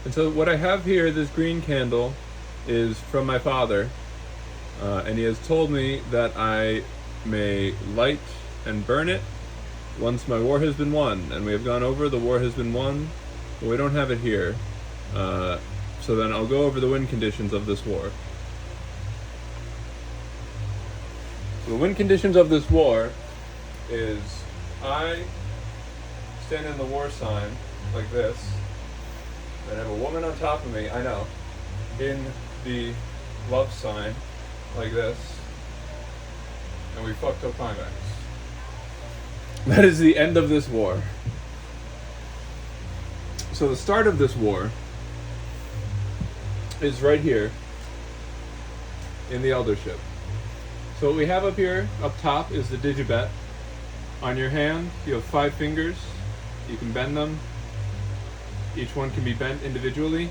And so what I have here, this green candle, is from my father, and he has told me that I may light and burn it once my war has been won. And we have gone over the war has been won, but we don't have it here. So then I'll go over the win conditions of this war. So the win conditions of this war is I stand in the war sign like this, and I have a woman on top of me, I know, in the love sign like this, and we fucked till climax. That is the end of this war. So the start of this war is right here in the eldership. So what we have up here, up top, is the digibet. On your hand, you have 5 fingers. You can bend them. Each one can be bent individually.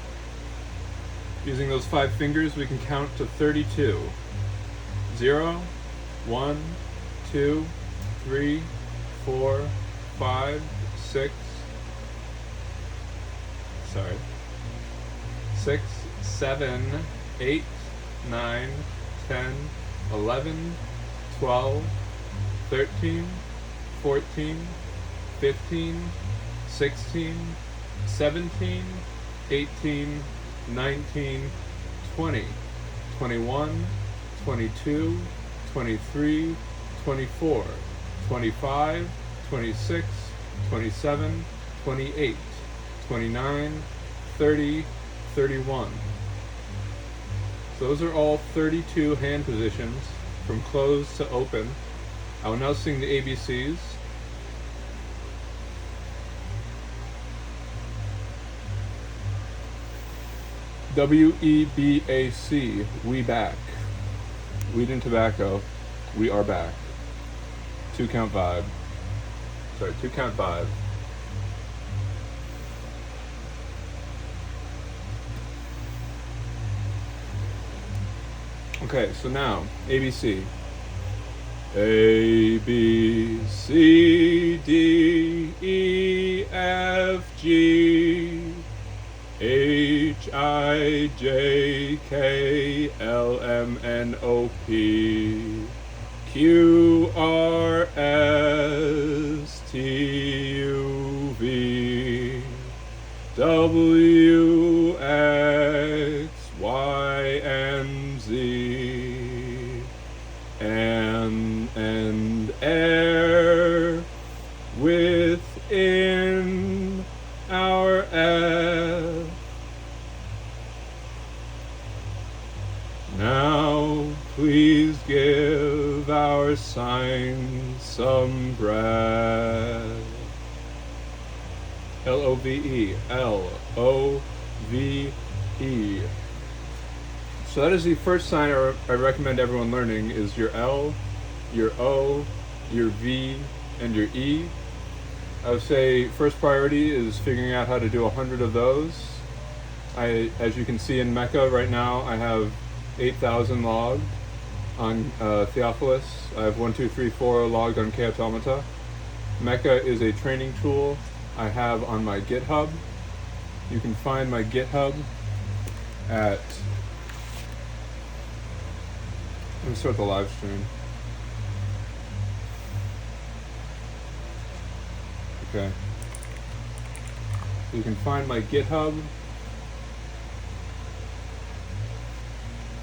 Using those 5 fingers, we can count to 32. 0, 1, 2, 3, 4, 5, 6. Sorry. 6, 7, 8, 9, 10, 11, 12, 13, 14, 15, 16, 17, 18, 19, 20, 21, 22, 23, 24, 25, 26, 27, 28, 29, 30, 31. So those are all 32 hand positions from closed to open. I will now sing the ABCs. WEBAC, we back. Weed and tobacco, we are back. 2 count vibe. Sorry, 2 count vibe. Okay, so now, ABC. A, B, C, D, E, F, G, H, I, J, K, L, M, N, O, P, Q, R, S, T, U, V, W, X, Y, and Z, and air within our F. Now please give our sign some breath. L-O-V-E, L-O-V-E. So that is the first sign I recommend everyone learning, is your L, your O, your V, and your E. I would say first priority is figuring out how to do 100 of those. As you can see in Mecca right now, I have 8,000 logged on Theophilus. I have 1, 2, 3, 4 logged on K-Automata. Mecca is a training tool I have on my GitHub. You can find my GitHub at... Let me start the live stream. Okay. You can find my GitHub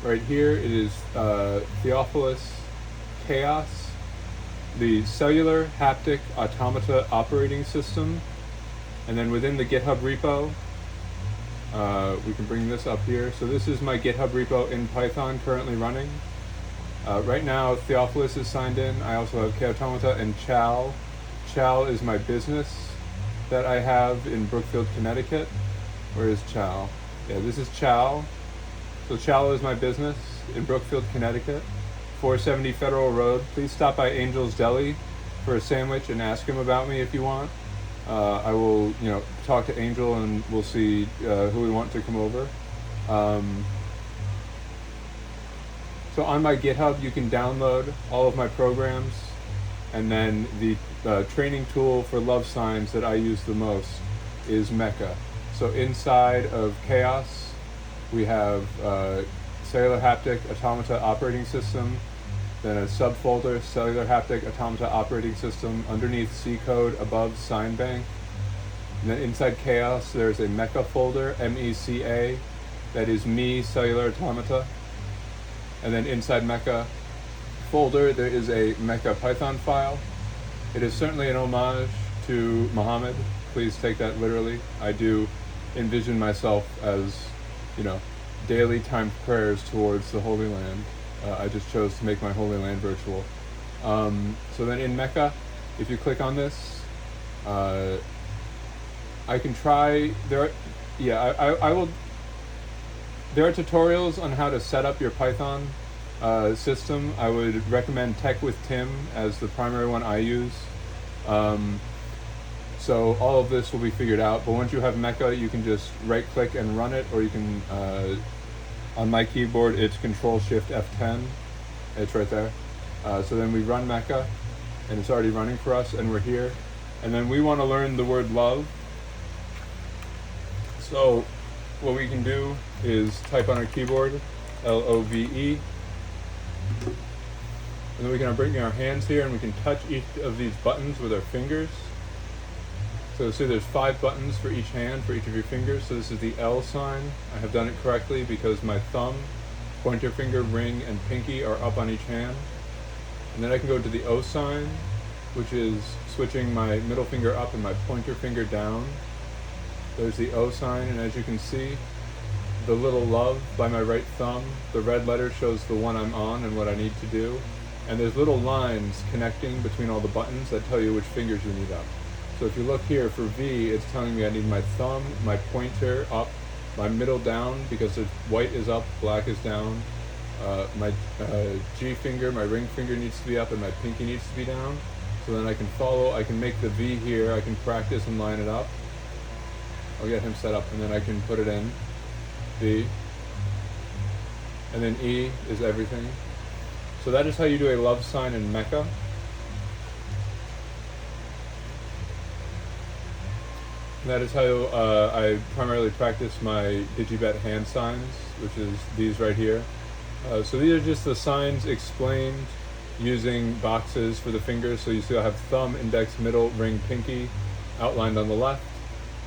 right here. It is Theophilus Chaos, the cellular haptic automata operating system. And then within the GitHub repo, we can bring this up here. So this is my GitHub repo in Python currently running. Right now, Theophilus is signed in. I also have K-Automata and Chow. Chow is my business that I have in Brookfield, Connecticut. Where is Chow? Yeah, this is Chow. So Chow is my business in Brookfield, Connecticut. 470 Federal Road. Please stop by Angel's Deli for a sandwich and ask him about me if you want. I will, talk to Angel and we'll see who we want to come over. So on my GitHub, you can download all of my programs, and then the training tool for love signs that I use the most is Mecca. So inside of chaos, we have cellular haptic automata operating system, then a subfolder cellular haptic automata operating system, underneath C code, above sign bank. And then inside chaos, there's a mecha folder, MECA, that is me cellular automata. And then inside mecha folder, there is a mecha Python file. It is certainly an homage to Muhammad. Please take that literally. I do envision myself as, daily timed prayers towards the Holy Land. I just chose to make my Holy Land virtual. So then in Mecha, if you click on this, I can try, I will, there are tutorials on how to set up your Python system. I would recommend Tech with Tim as the primary one I use. So all of this will be figured out, but once you have Mecha, you can just right click and run it, or you can, on my keyboard, it's Control-Shift F10. It's right there. So then we run Mecha, and it's already running for us, and we're here. And then we want to learn the word love. So what we can do is type on our keyboard, LOVE. And then we can bring our hands here, and we can touch each of these buttons with our fingers. So see there's 5 buttons for each hand, for each of your fingers. So this is the L sign. I have done it correctly because my thumb, pointer finger, ring, and pinky are up on each hand. And then I can go to the O sign, which is switching my middle finger up and my pointer finger down. There's the O sign, and as you can see, the little love by my right thumb, the red letter shows the one I'm on and what I need to do. And there's little lines connecting between all the buttons that tell you which fingers you need up. So if you look here for V, it's telling me I need my thumb, my pointer up, my middle down, because the white is up, black is down. My G finger, my ring finger needs to be up, and my pinky needs to be down. So then I can follow, I can make the V here, I can practice and line it up. I'll get him set up, and then I can put it in, V. And then E is everything. So that is how you do a love sign in Mecha. That is how I primarily practice my Digibet hand signs, which is these right here. So these are just the signs explained using boxes for the fingers. So you see I have thumb, index, middle, ring, pinky outlined on the left.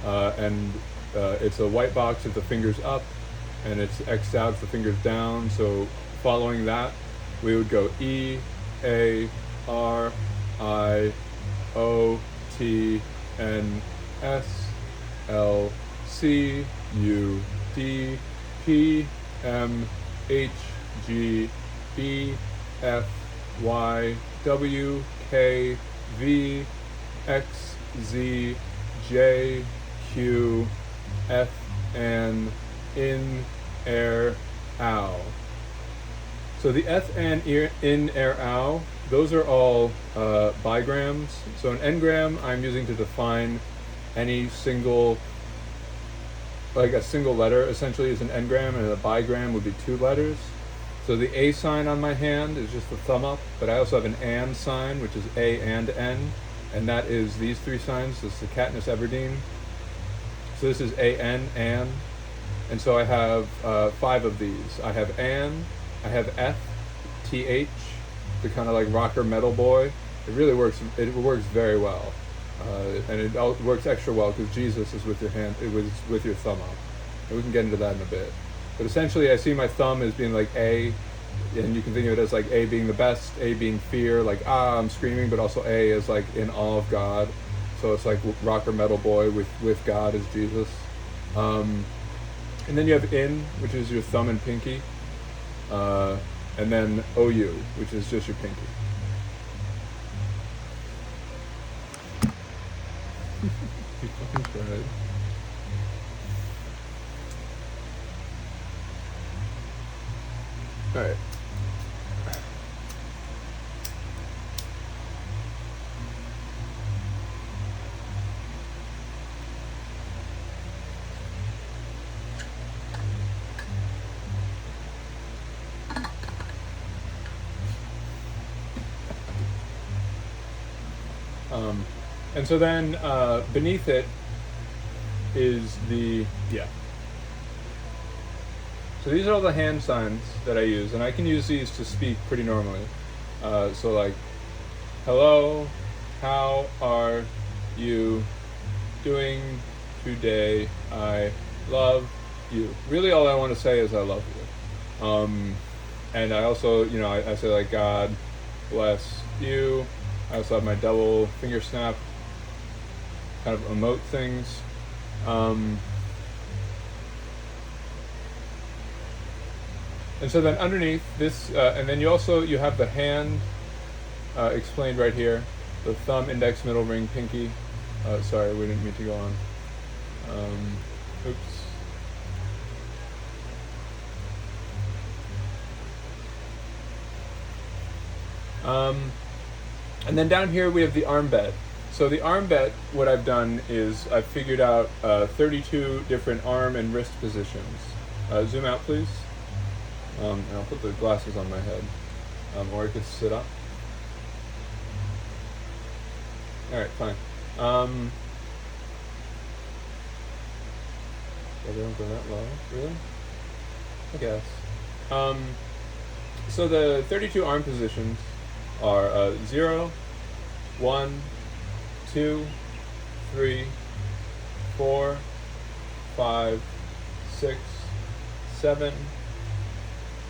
And it's a white box with the fingers up, and it's X'd out with the fingers down. So following that, we would go E, A, R, I, O, T, N, S, L, C, U, D, P, M, H, G, B, F, Y, W, K, V, X, Z, J, Q, F, N, in, air, ow. So the F, N, in, air, ow, those are all bigrams. So an n-gram I'm using to define any single, like a single letter essentially is an n-gram, and a bigram would be 2 letters. So the A sign on my hand is just the thumb up, but I also have an and sign, which is A and N, and that is these 3 signs. This is the Katniss Everdeen. So this is A-N, and so I have 5 of these. I have an, I have F, T-H, the kind of like rocker metal boy. It really works, it works very well. And it works extra well because Jesus is with your hand, it was with your thumb up. And we can get into that in a bit. But essentially I see my thumb as being like A, and you can think of it as like A being the best, A being fear, like I'm screaming, but also A is like in awe of God. So it's like rocker metal boy with God as Jesus. And then you have in, which is your thumb and pinky. And then OU, which is just your pinky. You fucking tried. Alright. And so then beneath it, is the, yeah. So these are all the hand signs that I use, and I can use these to speak pretty normally. So like, hello, how are you doing today? I love you. Really all I want to say is I love you. And I also, I say like, God bless you. I also have my double finger snap kind of emote things. And so then underneath this, and then you have the hand explained right here, the thumb, index, middle, ring, pinky. Sorry, we didn't mean to go on. Oops. And then down here we have the arm bet. So the arm bet, what I've done is I've figured out 32 different arm and wrist positions. Zoom out, please. And I'll put the glasses on my head. Or I could sit up. Alright, fine. They don't go that low, really? I guess. So the 32 arm positions are 0, 1, 2, 3, 4, 5, 6, 7,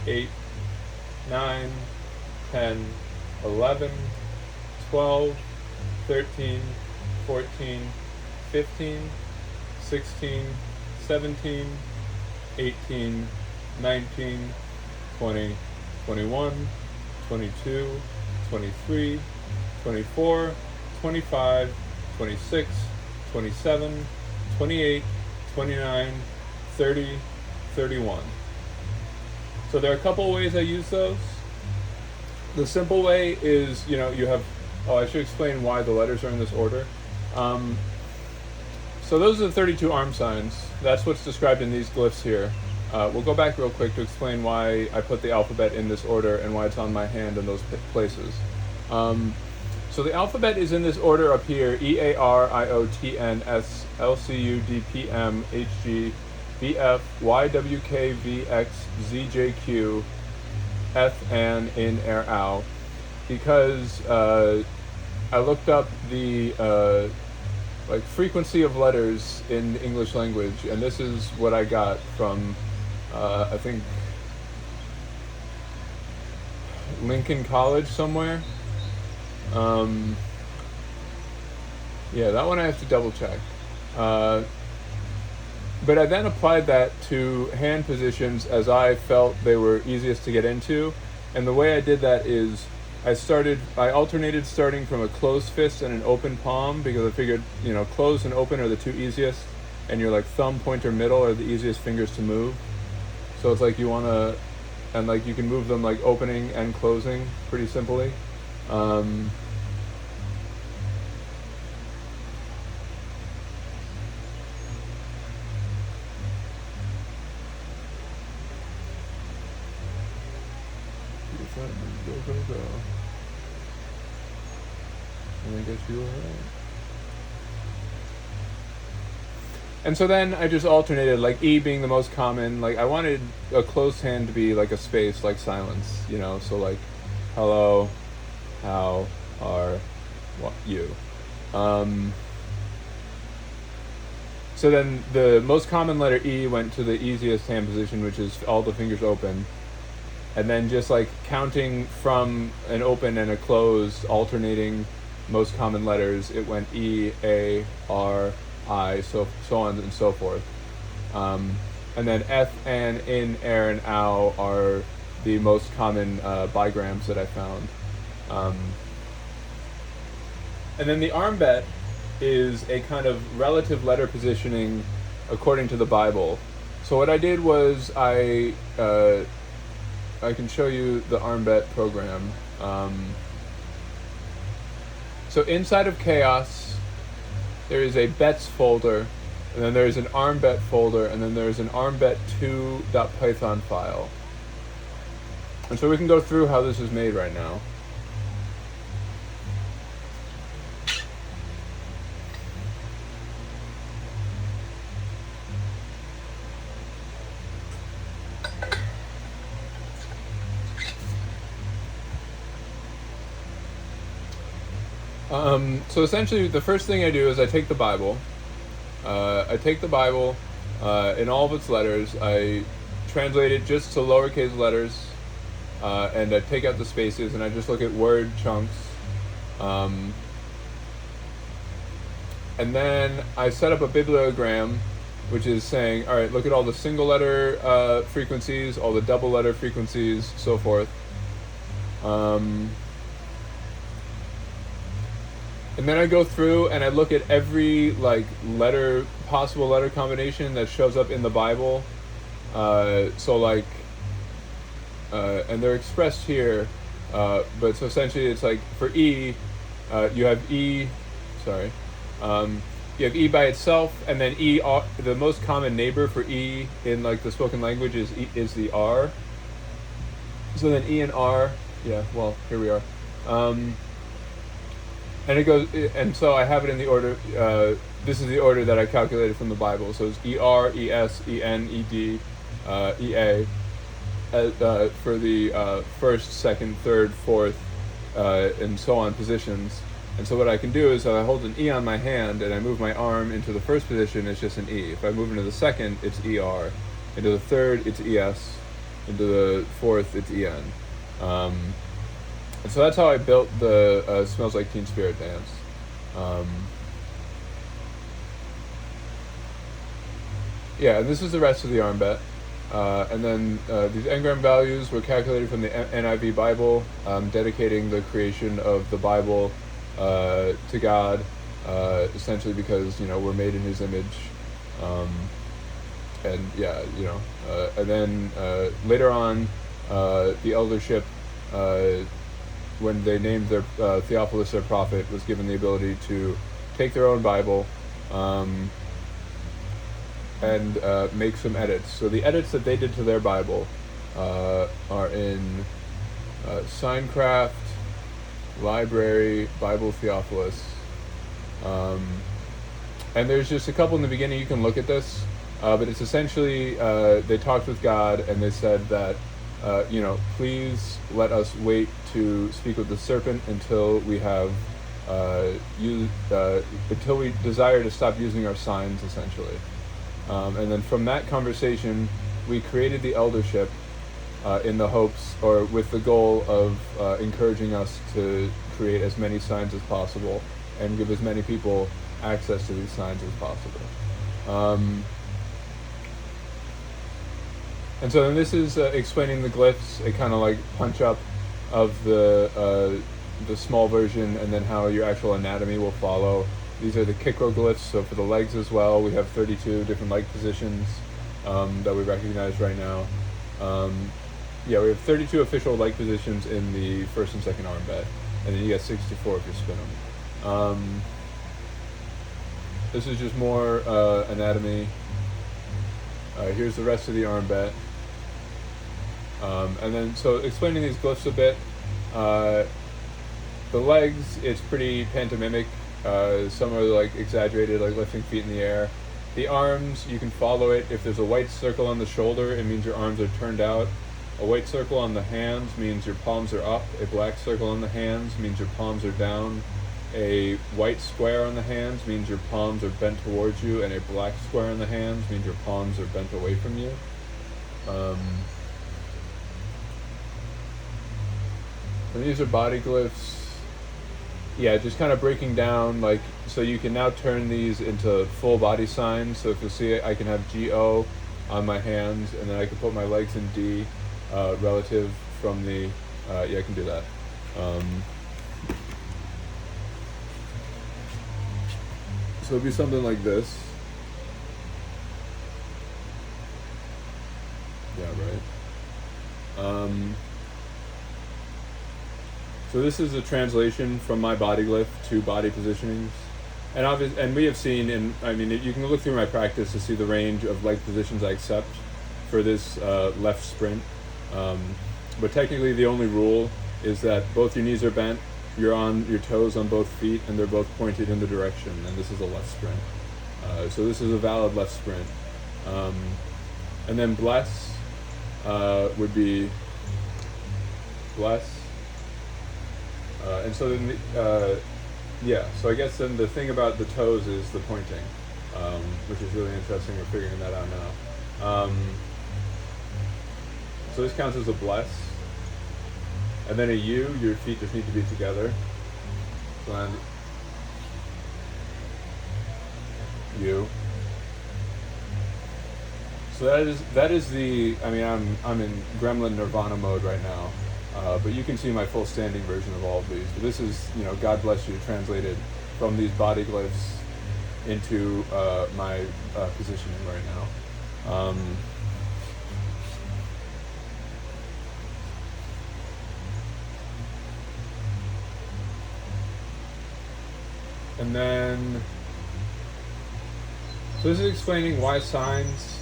8, 9, 10, 11, 12, 13, 14, 15, 16, 17, 18, 19, 20, 21, 22, 23, 24, 25, 26, 27, 28, 29, 30, 31. So there are a couple of ways I use those. The simple way is, you have, I should explain why the letters are in this order. So those are the 32 arm signs. That's what's described in these glyphs here. We'll go back real quick to explain why I put the alphabet in this order and why it's on my hand in those places. So the alphabet is in this order up here: E, A, R, I, O, T, N, S, L, C, U, D, P, M, H, G, B, F, Y, W, K, V, X, Z, J, Q, F, N, In, Air, Ow. Because I looked up the frequency of letters in the English language, and this is what I got from I think Lincoln College somewhere. Yeah, that one I have to double check. But I then applied that to hand positions as I felt they were easiest to get into. And the way I did that is I alternated starting from a closed fist and an open palm, because I figured, closed and open are the two easiest, and your thumb, pointer, middle are the easiest fingers to move. So it's you want to, and you can move them opening and closing pretty simply. Go. And I guess you were right. And so then I just alternated, E being the most common. I wanted a closed hand to be a space, silence, so hello, how are you? So then the most common letter E went to the easiest hand position, which is all the fingers open. And then just counting from an open and a closed, alternating most common letters, it went E, A, R, I, so on and so forth. And then F, N, In, Air, and Ow are the most common bigrams that I found. And then the arm bet is a kind of relative letter positioning according to the Bible. So what I did was I can show you the arm bet program. So inside of Chaos, there is a bets folder, and then there's an arm bet folder, and then there's an armbet2.python file. And so we can go through how this is made right now. So essentially, the first thing I do is I take the Bible. In all of its letters. I translate it just to lowercase letters, and I take out the spaces, and I just look at word chunks. Um, and then I set up a bibliogram, which is saying, all right, look at all the single letter frequencies, all the double letter frequencies, so forth. And then I go through and I look at every possible letter combination that shows up in the Bible. And they're expressed here, but so essentially it's like for E, you have E, sorry, you have E by itself, and then E, the most common neighbor for E in like the spoken language is the R. So then E and R, yeah, well, here we are. And it goes, and so I have it in the order. This is the order that I calculated from the Bible. So it's ER, ES, EN, ED, EA for the first, second, third, fourth, and so on positions. And so what I can do is I hold an E on my hand and I move my arm into the first position. It's just an E. If I move into the second, it's ER. Into the third, it's ES. Into the fourth, it's EN. And so that's how I built the Smells Like Teen Spirit dance. Yeah, and this is the rest of the armbet. And then these engram values were calculated from the NIV Bible, dedicating the creation of the Bible to God, essentially because, we're made in His image. And then later on, the eldership, when they named their Theophilus their prophet, was given the ability to take their own Bible and make some edits. So the edits that they did to their Bible are in Signcraft, Library, Bible Theophilus. And there's just a couple in the beginning. You can look at this, but it's essentially they talked with God and they said that please let us wait to speak with the serpent until we have until we desire to stop using our signs, essentially. And then from that conversation, we created the eldership in the hopes, or with the goal of encouraging us to create as many signs as possible and give as many people access to these signs as possible. And so then this is explaining the glyphs, a kind of like punch up of the small version, and then how your actual anatomy will follow. These are the Kikroglyphs, so for the legs as well, we have 32 different leg positions that we recognize right now. We have 32 official leg positions in the first and second armbet, and then you get 64 if you spin them. This is just more anatomy. Here's the rest of the armbet. And then, so explaining these glyphs a bit, the legs, it's pretty pantomimic. Some are like exaggerated, like lifting feet in the air. The arms, you can follow it. If there's a white circle on the shoulder, it means your arms are turned out. A white circle on the hands means your palms are up. A black circle on the hands means your palms are down. A white square on the hands means your palms are bent towards you, and a black square on the hands means your palms are bent away from you. And these are body glyphs. Yeah, just kind of breaking down, like, so you can now turn these into full body signs. So if you'll see, I can have GO on my hands, and then I can put my legs in D relative from the, I can do that. So it'd be something like this. Yeah, right. So this is a translation from my body glyph to body positionings. And we have seen, you can look through my practice to see the range of leg positions I accept for this left sprint. But technically the only rule is that both your knees are bent, you're on your toes on both feet, and they're both pointed in the direction, and this is a left sprint. So this is a valid left sprint. And then bless would be bless. And so then Yeah, so I guess then the thing about the toes is the pointing, which is really interesting. We're figuring that out now. So this counts as a bless. And then a U, your feet just need to be together. So then U. So that is the. I mean, I'm in Gremlin Nirvana mode right now, but you can see my full standing version of all of these. But this is, God bless you, translated from these body glyphs into my positioning right now. And then, so this is explaining why signs.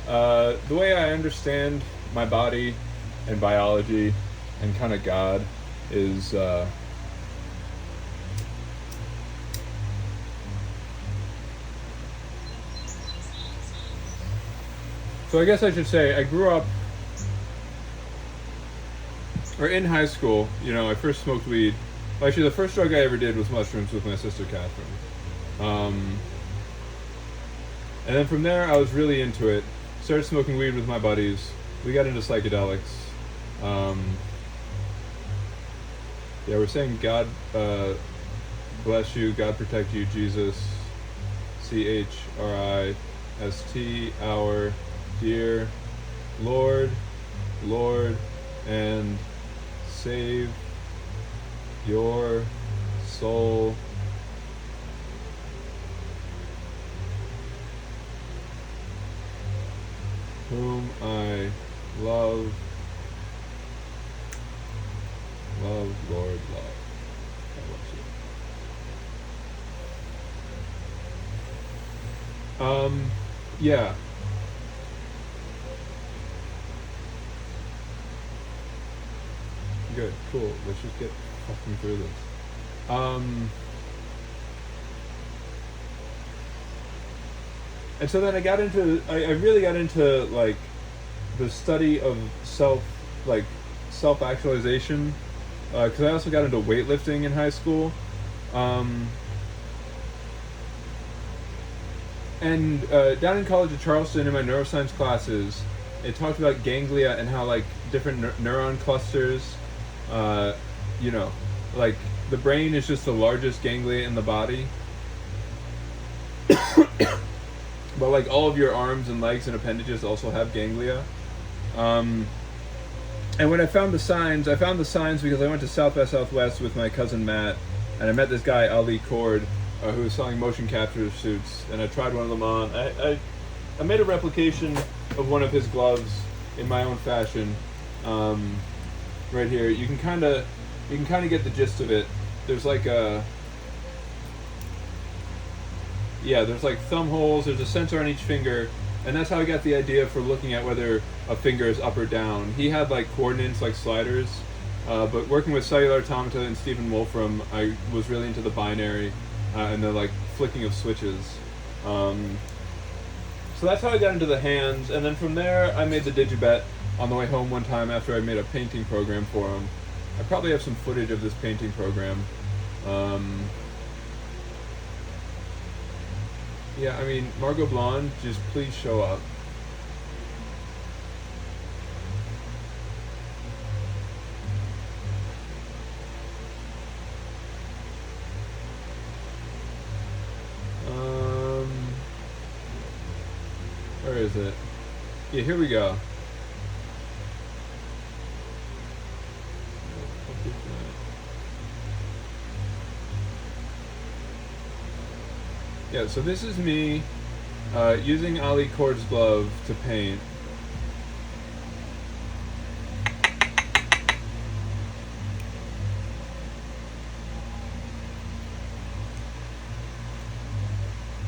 The way I understand my body and biology and kind of God is so I guess I should say I grew up, or in high school, I first smoked weed. Well, actually, the first drug I ever did was mushrooms with my sister Catherine. And then from there, I was really into it. Started smoking weed with my buddies. We got into psychedelics. Yeah, we're saying God bless you, God protect you, Jesus, CHRIST, our dear Lord, and save your soul. Whom I love, Lord, love. God bless you. Yeah. Good, cool. Let's just get fucking through this. And so then I really got into like the study of self-actualization, because I also got into weightlifting in high school. And down in College of Charleston in my neuroscience classes, it talked about ganglia and how like different neuron clusters, like the brain is just the largest ganglia in the body. But like all of your arms and legs and appendages also have ganglia. And when I found the signs because I went to South by Southwest with my cousin Matt, and I met this guy Ali Cord, who was selling motion capture suits, and I tried one of them on. I made a replication of one of his gloves in my own fashion. Right here, you can kind of get the gist of it. There's like there's like thumb holes, there's a sensor on each finger, and that's how I got the idea for looking at whether a finger is up or down. He had like coordinates like sliders, but working with Cellular Automata and Stephen Wolfram, I was really into the binary and the like flicking of switches. So that's how I got into the hands, and then from there I made the Digibet on the way home one time after I made a painting program for him. I probably have some footage of this painting program. Yeah, I mean, Margot Blonde, just please show up. Where is it? Yeah, here we go. Yeah, so this is me using Ali Cord's glove to paint.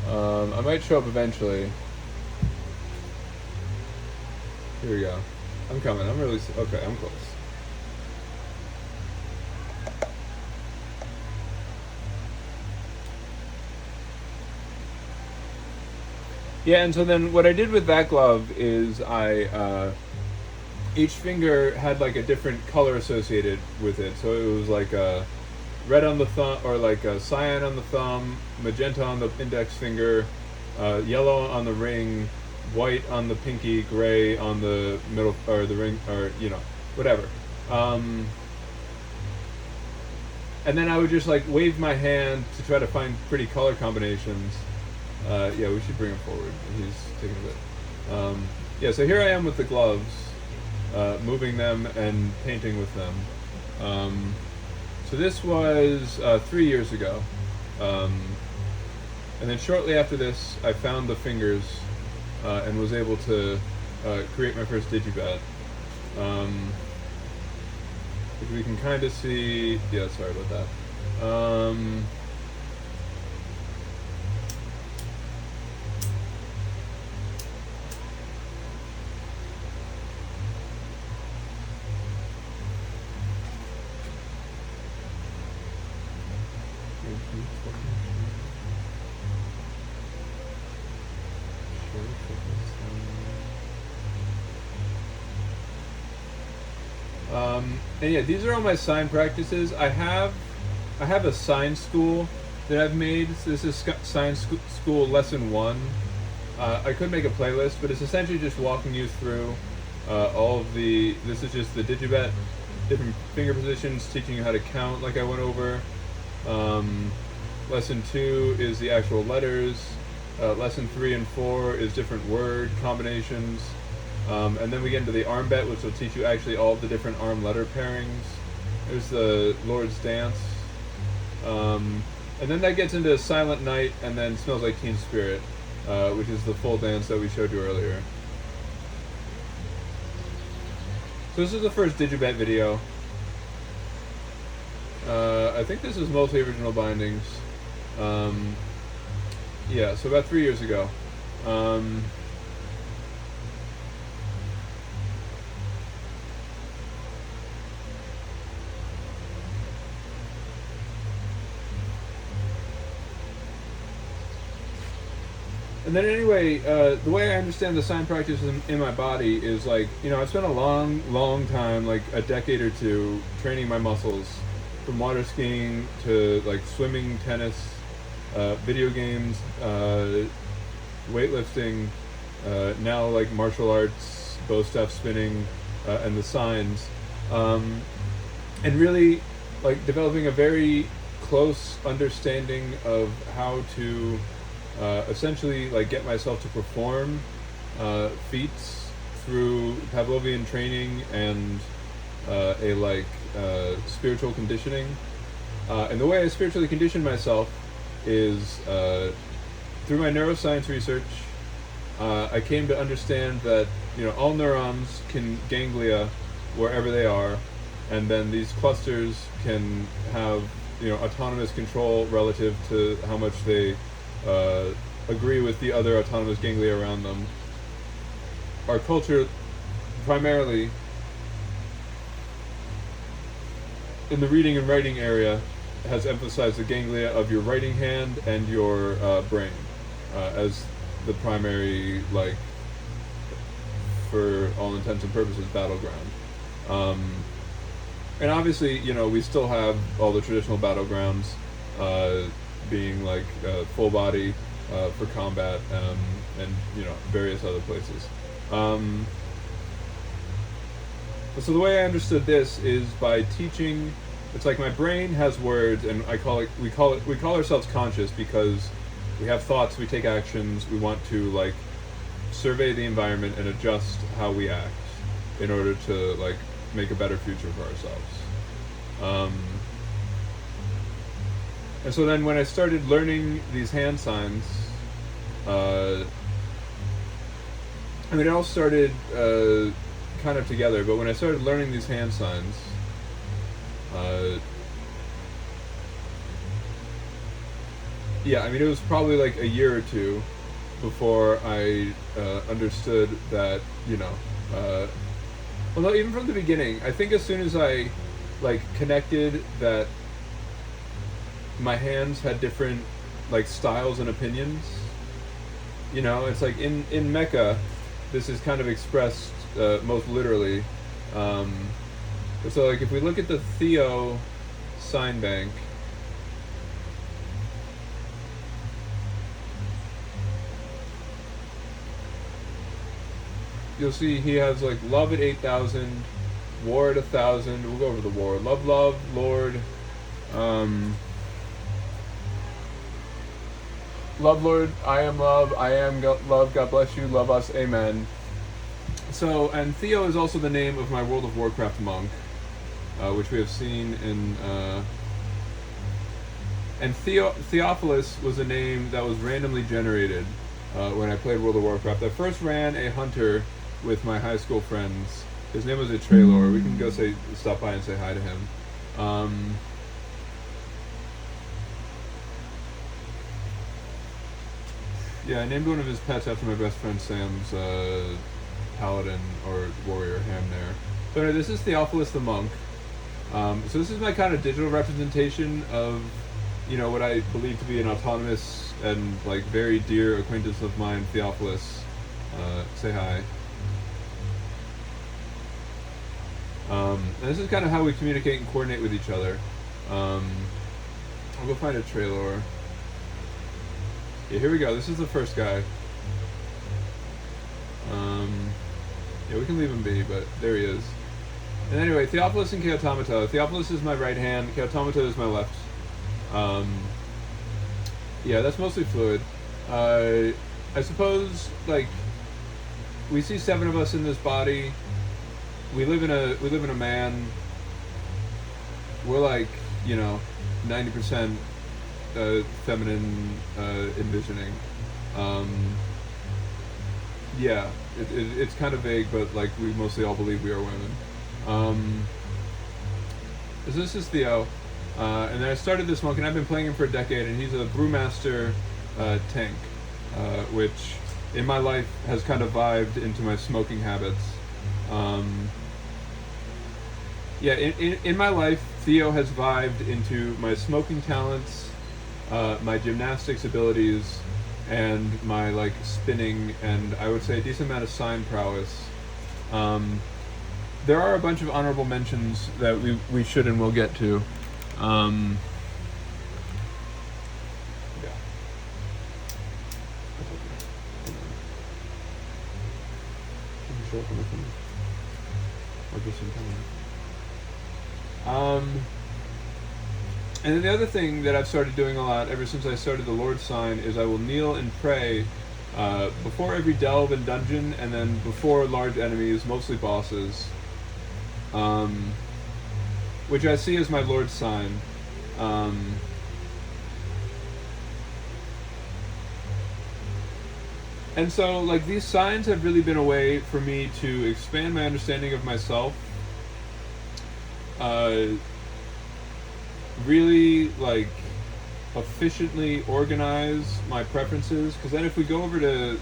I might show up eventually. Here we go. I'm coming. I'm really... Okay, I'm close. Yeah, and so then what I did with that glove is each finger had like a different color associated with it. So it was like red on the thumb, or like cyan on the thumb, magenta on the index finger, yellow on the ring, white on the pinky, gray on the middle, or the ring, or whatever. And then I would just like wave my hand to try to find pretty color combinations. Yeah, we should bring him forward. He's taking a bit. Yeah, so here I am with the gloves, moving them and painting with them. So this was 3 years ago. And then shortly after this, I found the fingers and was able to create my first Digibet. Which we can kind of see. Yeah, sorry about that. And yeah, these are all my sign practices. I have a sign school that I've made. So this is sign school lesson 1. I could make a playlist, but it's essentially just walking you through all of the. This is just the Digibet, different finger positions, teaching you how to count, like I went over. Lesson 2 is the actual letters. Lesson 3 and 4 is different word combinations. And then we get into the arm bet, which will teach you actually all of the different arm letter pairings. There's the Lord's Dance. And then that gets into Silent Night, and then Smells Like Teen Spirit, which is the full dance that we showed you earlier. So this is the first Digibet video. I think this is mostly original bindings. Yeah, so about 3 years ago. And then anyway, the way I understand the sign practice in my body is like, I spent a long time, like a decade or two, training my muscles, from water skiing to like swimming, tennis, video games, weightlifting, now like martial arts, bow staff spinning, and the signs, and really like developing a very close understanding of how to essentially like get myself to perform feats through Pavlovian training and spiritual conditioning. And the way I spiritually condition myself is through my neuroscience research. I came to understand that all neurons can ganglia wherever they are, and then these clusters can have autonomous control relative to how much they agree with the other autonomous ganglia around them. Our culture, primarily in the reading and writing area, has emphasized the ganglia of your writing hand and your brain as the primary, like, for all intents and purposes, battleground. And obviously, we still have all the traditional battlegrounds, being like full body for combat, and various other places. So the way I understood this is by teaching. It's like my brain has words, and we call ourselves conscious because we have thoughts, we take actions, we want to like survey the environment and adjust how we act in order to like make a better future for ourselves. And so then when I started learning these hand signs, it all started kind of together, but when I started learning these hand signs, it was probably like a year or two before I understood that, well, no, even from the beginning, I think as soon as I like connected that my hands had different like styles and opinions, it's like in Mecca, this is kind of expressed most literally. So like if we look at the Theo sign bank, you'll see he has like love at 8,000, war at 1,000. We'll go over the war. Love, love, Lord. Love, Lord, I am love, I am love, God bless you, love us, amen. So, and Theo is also the name of my World of Warcraft monk, which we have seen in, and Theophilus was a name that was randomly generated when I played World of Warcraft. I first ran a hunter with my high school friends. His name was Atrelor. We can go stop by and say hi to him. Yeah, I named one of his pets after my best friend Sam's paladin or warrior ham there. So anyway, this is Theophilus the monk. So this is my kind of digital representation of, you know, what I believe to be an autonomous and like very dear acquaintance of mine, Theophilus. Say hi. And this is kind of how we communicate and coordinate with each other. I'll go find a trailer. Yeah, here we go. This is the first guy. Yeah, we can leave him be, but there he is. And anyway, Theophilus and Chaotomata. Theophilus is my right hand, Chaotomata is my left. Yeah, that's mostly fluid. I suppose, like, we see 7 of us in this body. We live in a man. We're like, you know, 90% feminine envisioning. Yeah, it's kind of vague, but like we mostly all believe we are women. So this is Theo, and then I started this monk, and I've been playing him for a decade, and he's a brewmaster tank, which in my life has kind of vibed into my smoking habits. Yeah, in my life, Theo has vibed into my smoking talents, my gymnastics abilities, and my like spinning, and I would say a decent amount of sign prowess. There are a bunch of honorable mentions that we should and will get to. Yeah. And then the other thing that I've started doing a lot ever since I started the Lord sign is I will kneel and pray before every delve and dungeon, and then before large enemies, mostly bosses, which I see as my Lord sign. And so, like, these signs have really been a way for me to expand my understanding of myself. Really, like, efficiently organize my preferences. Because then if we go over to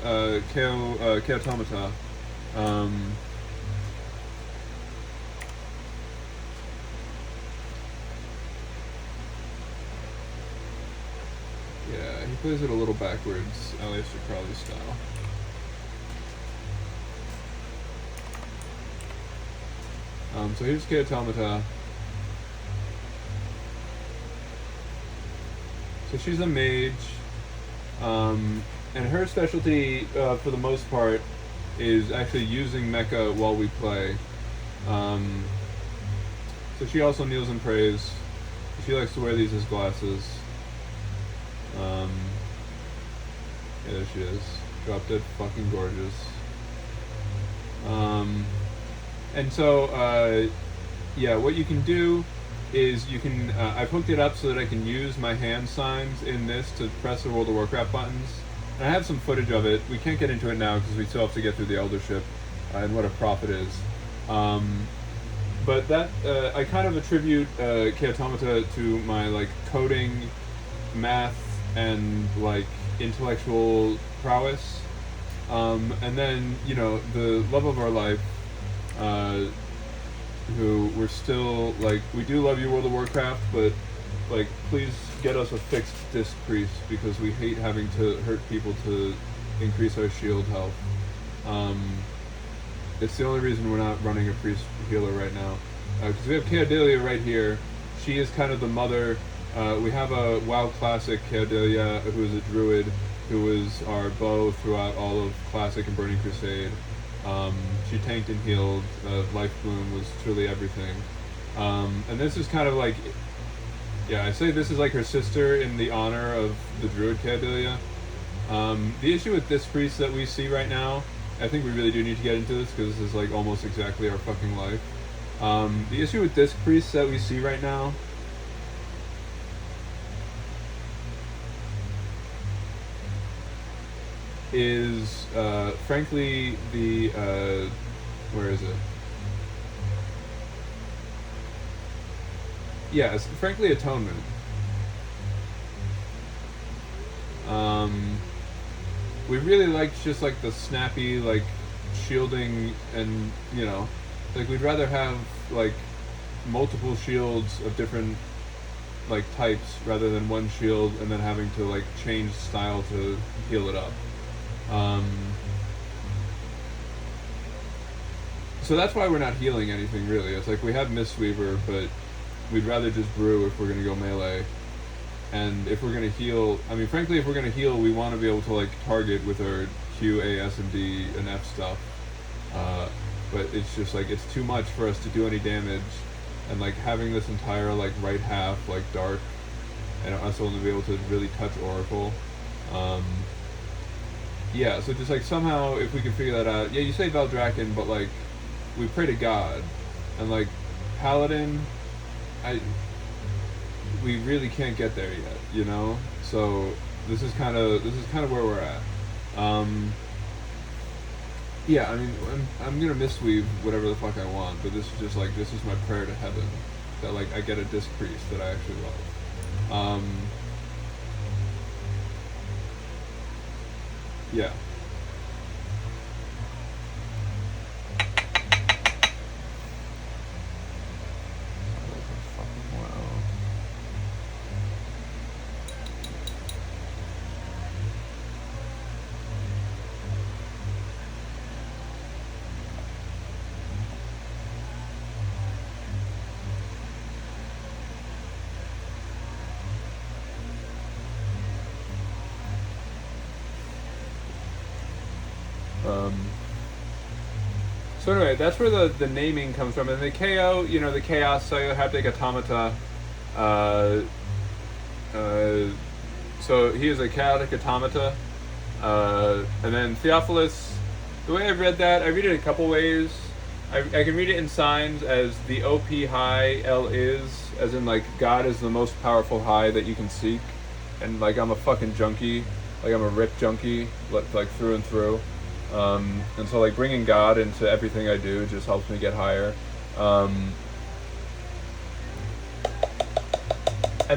Chaotomata, yeah, he plays it a little backwards, Aleister Crowley style. So here's Chaotomata. So she's a mage, and her specialty, for the most part, is actually using mecha while we play. So she also kneels and prays. She likes to wear these as glasses. Yeah, there she is. Drop dead fucking gorgeous. And so, yeah, what you can do is you can, I've hooked it up so that I can use my hand signs in this to press the World of Warcraft buttons. And I have some footage of it. We can't get into it now because we still have to get through the Eldership and what a prophet is. But that, I kind of attribute Chaotomata to my, like, coding, math, and, like, intellectual prowess. And then, you know, the love of our life, who we're still, like, we do love you, World of Warcraft, but, like, please get us a fixed disc priest, because we hate having to hurt people to increase our shield health. It's the only reason we're not running a priest healer right now. Because we have Theodelia right here. She is kind of the mother. We have a WoW Classic Theodelia, who is a druid, who is our bow throughout all of Classic and Burning Crusade. She tanked and healed. Life Bloom was truly everything. And this is kind of like, yeah, I say this is like her sister in the honor of the Druid Cadelia. The issue with this priest that we see right now, I think we really do need to get into this because this is like almost exactly our fucking life. The issue with this priest that we see right now is, frankly, the, where is it? Yeah, it's frankly atonement. We really liked just like the snappy, like, shielding, and, you know, like we'd rather have like multiple shields of different like types rather than one shield and then having to like change style to heal it up. So that's why we're not healing anything really. It's like we have Mistweaver, but we'd rather just brew if we're gonna go melee. And if we're gonna heal, I mean, frankly, if we're gonna heal, we want to be able to like target with our Q, A, S, and D and F stuff. But it's just like it's too much for us to do any damage, and like having this entire like right half like dark, and us only be able to really touch Oracle. Yeah, so just like somehow if we could figure that out. Yeah, you say Valdrakken, but like we pray to God, and like Paladin, we really can't get there yet, you know. So this is kind of where we're at. Yeah, I mean, I'm gonna misweave whatever the fuck I want, but this is just like this is my prayer to heaven that like I get a disc priest that I actually love. Yeah. So anyway, that's where the naming comes from, and the KO, you know, the Chaos Cellular Haptic Automata. So he is a chaotic automata, and then Theophilus. The way I've read that, I read it a couple ways. I can read it in signs as the OP high L is, as in like God is the most powerful high that you can seek, and like I'm a fucking junkie, like I'm a rip junkie, like through and through. And so like bringing God into everything I do just helps me get higher. And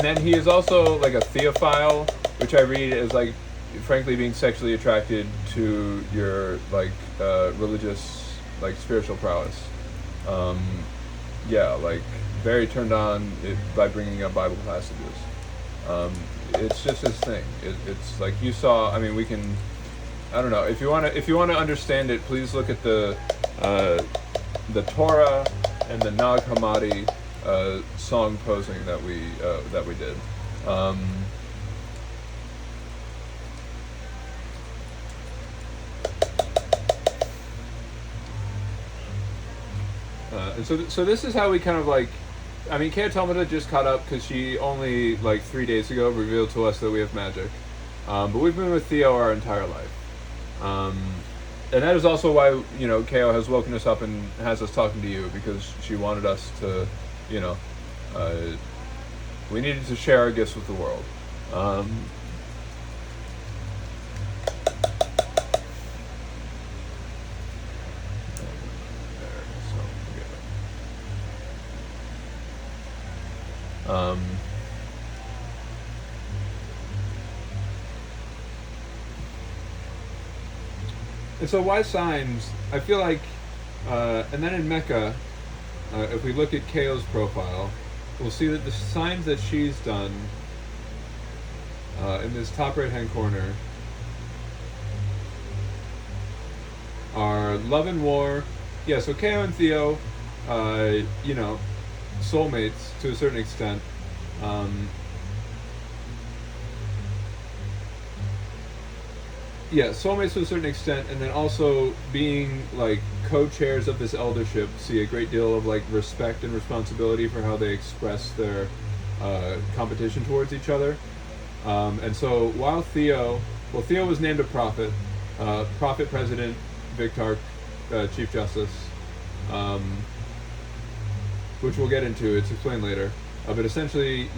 then he is also like a theophile, which I read as like frankly being sexually attracted to your like religious, like spiritual prowess. Yeah, like very turned on by bringing up Bible passages. It's just his thing. It's like you saw. I mean, we can. I don't know if you want to understand it. Please look at the Torah and the Nag Hammadi song posing that we did. And so this is how we kind of like. I mean, Kay Automata just caught up because she only like 3 days ago revealed to us that we have magic. But we've been with Theo our entire life. And that is also why, you know, KO has woken us up and has us talking to you, because she wanted us to, you know, we needed to share our gifts with the world. And so why signs? I feel like, and then in Mecca, if we look at KO's profile, we'll see that the signs that she's done in this top right-hand corner are love and war. Yeah, so KO and Theo, you know, soulmates to a certain extent. yeah, soulmates to a certain extent, and then also being like co-chairs of this eldership, see a great deal of like respect and responsibility for how they express their competition towards each other. And so while Theo was named a prophet, prophet president, Victar, chief justice, um, which we'll get into. It's explained later. But essentially,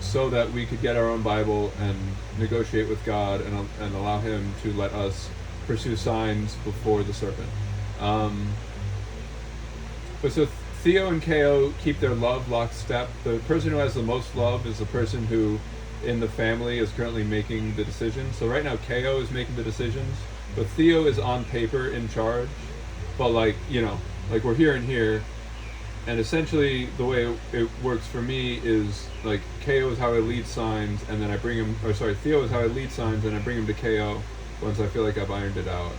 so that we could get our own Bible and negotiate with God and allow Him to let us pursue signs before the serpent. But so Theo and Ko keep their love lockstep. The person who has the most love is the person who, in the family, is currently making the decisions. So right now, Ko is making the decisions, but Theo is on paper in charge. But like we're here and here. And essentially, the way it works for me is like KO is how I lead signs, and then I bring him. Or sorry, Theo is how I lead signs, and I bring him to KO once I feel like I've ironed it out.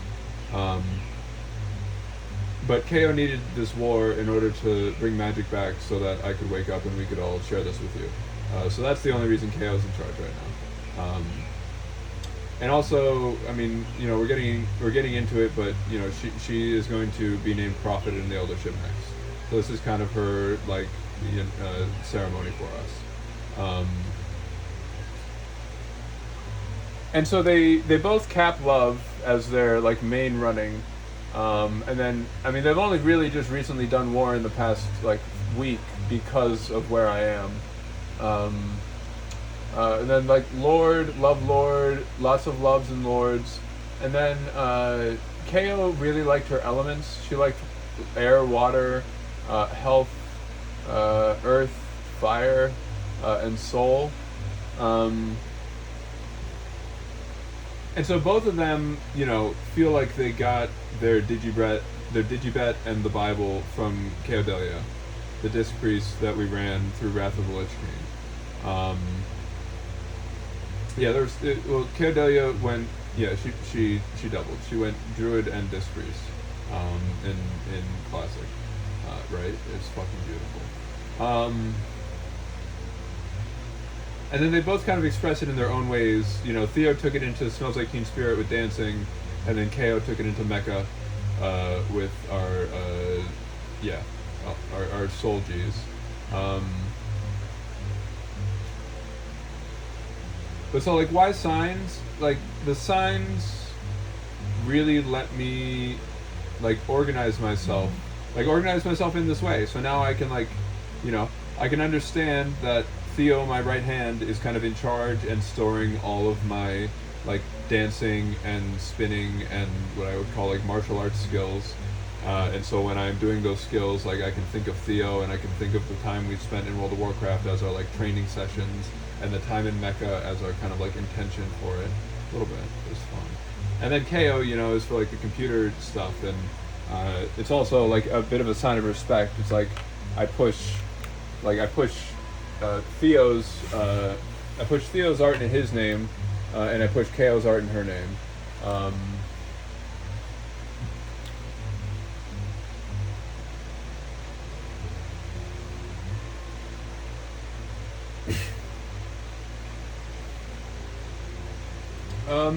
But KO needed this war in order to bring magic back, so that I could wake up and we could all share this with you. So that's the only reason KO is in charge right now. And also, I mean, we're getting into it, but she is going to be named prophet in the eldership next. So this is kind of her ceremony for us. And so they both cap love as their like main running. And then they've only really just recently done war in the past like week because of where I am. And then like Lord, lots of loves and lords. And then Ko really liked her elements. She liked air, water, health, earth, fire, and soul. And so both of them, feel like they got their Digibet and the Bible from Keodelia, the disc priest that we ran through Wrath of the Lich King. Keodelia went. Yeah, she doubled. She went druid and disc priest, in classic. Right? It's fucking beautiful. And then they both kind of express it in their own ways. Theo took it into Smells Like Teen Spirit with dancing, and then Ko took it into Mecha with our soul G's. But so like why signs? Like the signs really let me like organize myself in this way. So now I can I can understand that Theo, my right hand, is kind of in charge and storing all of my like dancing and spinning and what I would call like martial arts skills. And so when I'm doing those skills, like I can think of Theo and I can think of the time we've spent in World of Warcraft as our like training sessions, and the time in Mecha as our kind of like intention for it. A little bit. It was fun. And then Ko, is for like the computer stuff, and it's also like a bit of a sign of respect. It's like I push Theo's art in his name, and I push Ko's art in her name.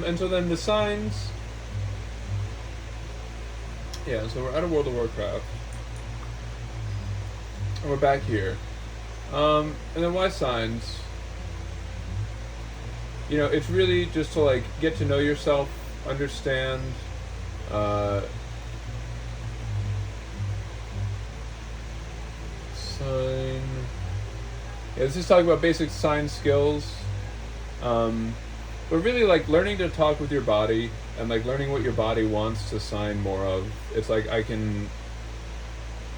And so then the signs. Yeah, so we're out of World of Warcraft. And we're back here. And then why signs? It's really just to like get to know yourself, understand sign. Yeah, this is talking about basic sign skills. But really like learning to talk with your body and like learning what your body wants to sign more of. It's like I can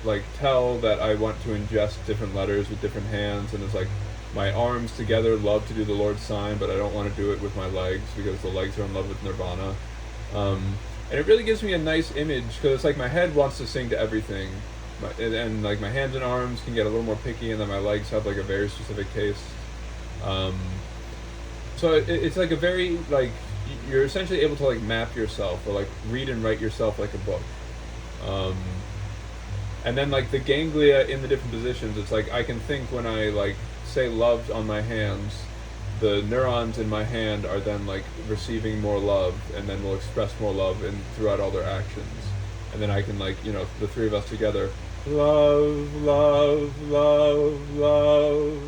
like tell that I want to ingest different letters with different hands, and it's like my arms together love to do the Lord's sign, but I don't want to do it with my legs because the legs are in love with Nirvana. And it really gives me a nice image because it's like my head wants to sing to everything, and like my hands and arms can get a little more picky, and then my legs have like a very specific taste. So it's like a very like you're essentially able to like map yourself or like read and write yourself like a book. And then like the ganglia in the different positions, it's like I can think when I like say loved on my hands, the neurons in my hand are then like receiving more love, and then will express more love in throughout all their actions, and then I can like the three of us together, love, love, love, love,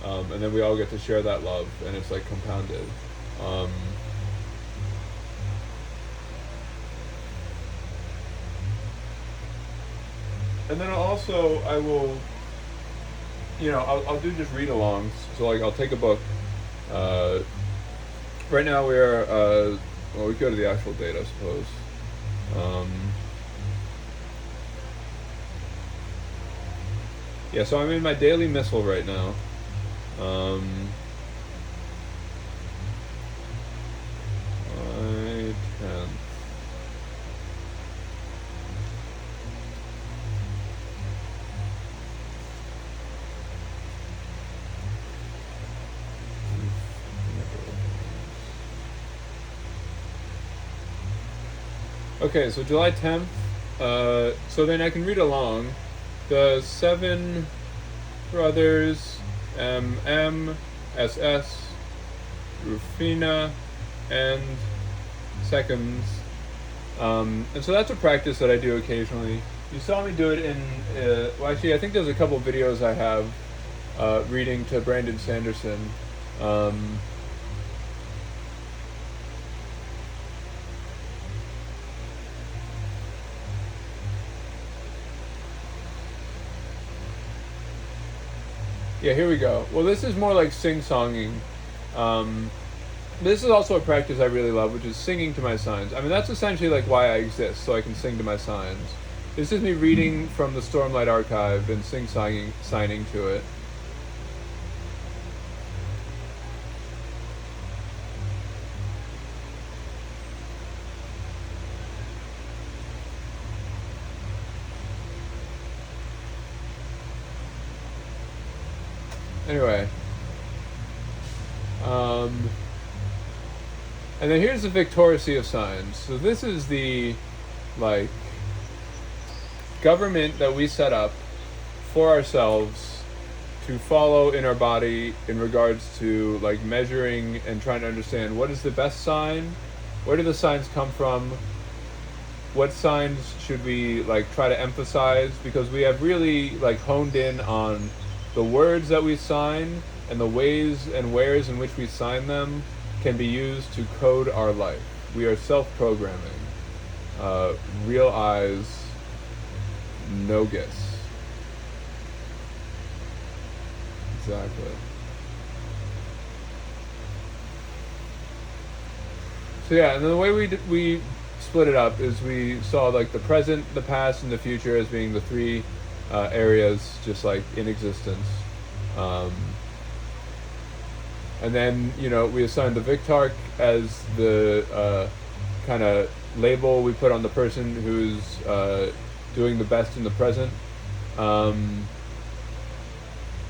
and then we all get to share that love, and it's like compounded. And then also I will, I'll do just read-alongs. So like I'll take a book. Right now we are, we go to the actual date, I suppose. Yeah, so I'm in my daily missal right now. July 10th. Okay, so July 10th, so then I can read along. The seven brothers, M, SS, Rufina, and Seconds. And so that's a practice that I do occasionally. You saw me do it in, well actually I think there's a couple videos I have reading to Brandon Sanderson. Yeah, here we go. Well, this is more like sing-songing. This is also a practice I really love, which is singing to my signs. I mean, that's essentially like why I exist, so I can sing to my signs. This is me reading from the Stormlight Archive and signing to it. Anyway, and then here's the Victoria Sea of Signs. So this is the, like, government that we set up for ourselves to follow in our body in regards to, like, measuring and trying to understand what is the best sign, where do the signs come from, what signs should we, like, try to emphasize, because we have really, like, honed in on the words that we sign and the ways and wheres in which we sign them can be used to code our life. We are self-programming. Real eyes, no guess. Exactly. So yeah, and then the way we split it up is we saw like the present, the past, and the future as being the three areas just like in existence. And then, we assigned the Victarch as the kind of label we put on the person who's doing the best in the present. And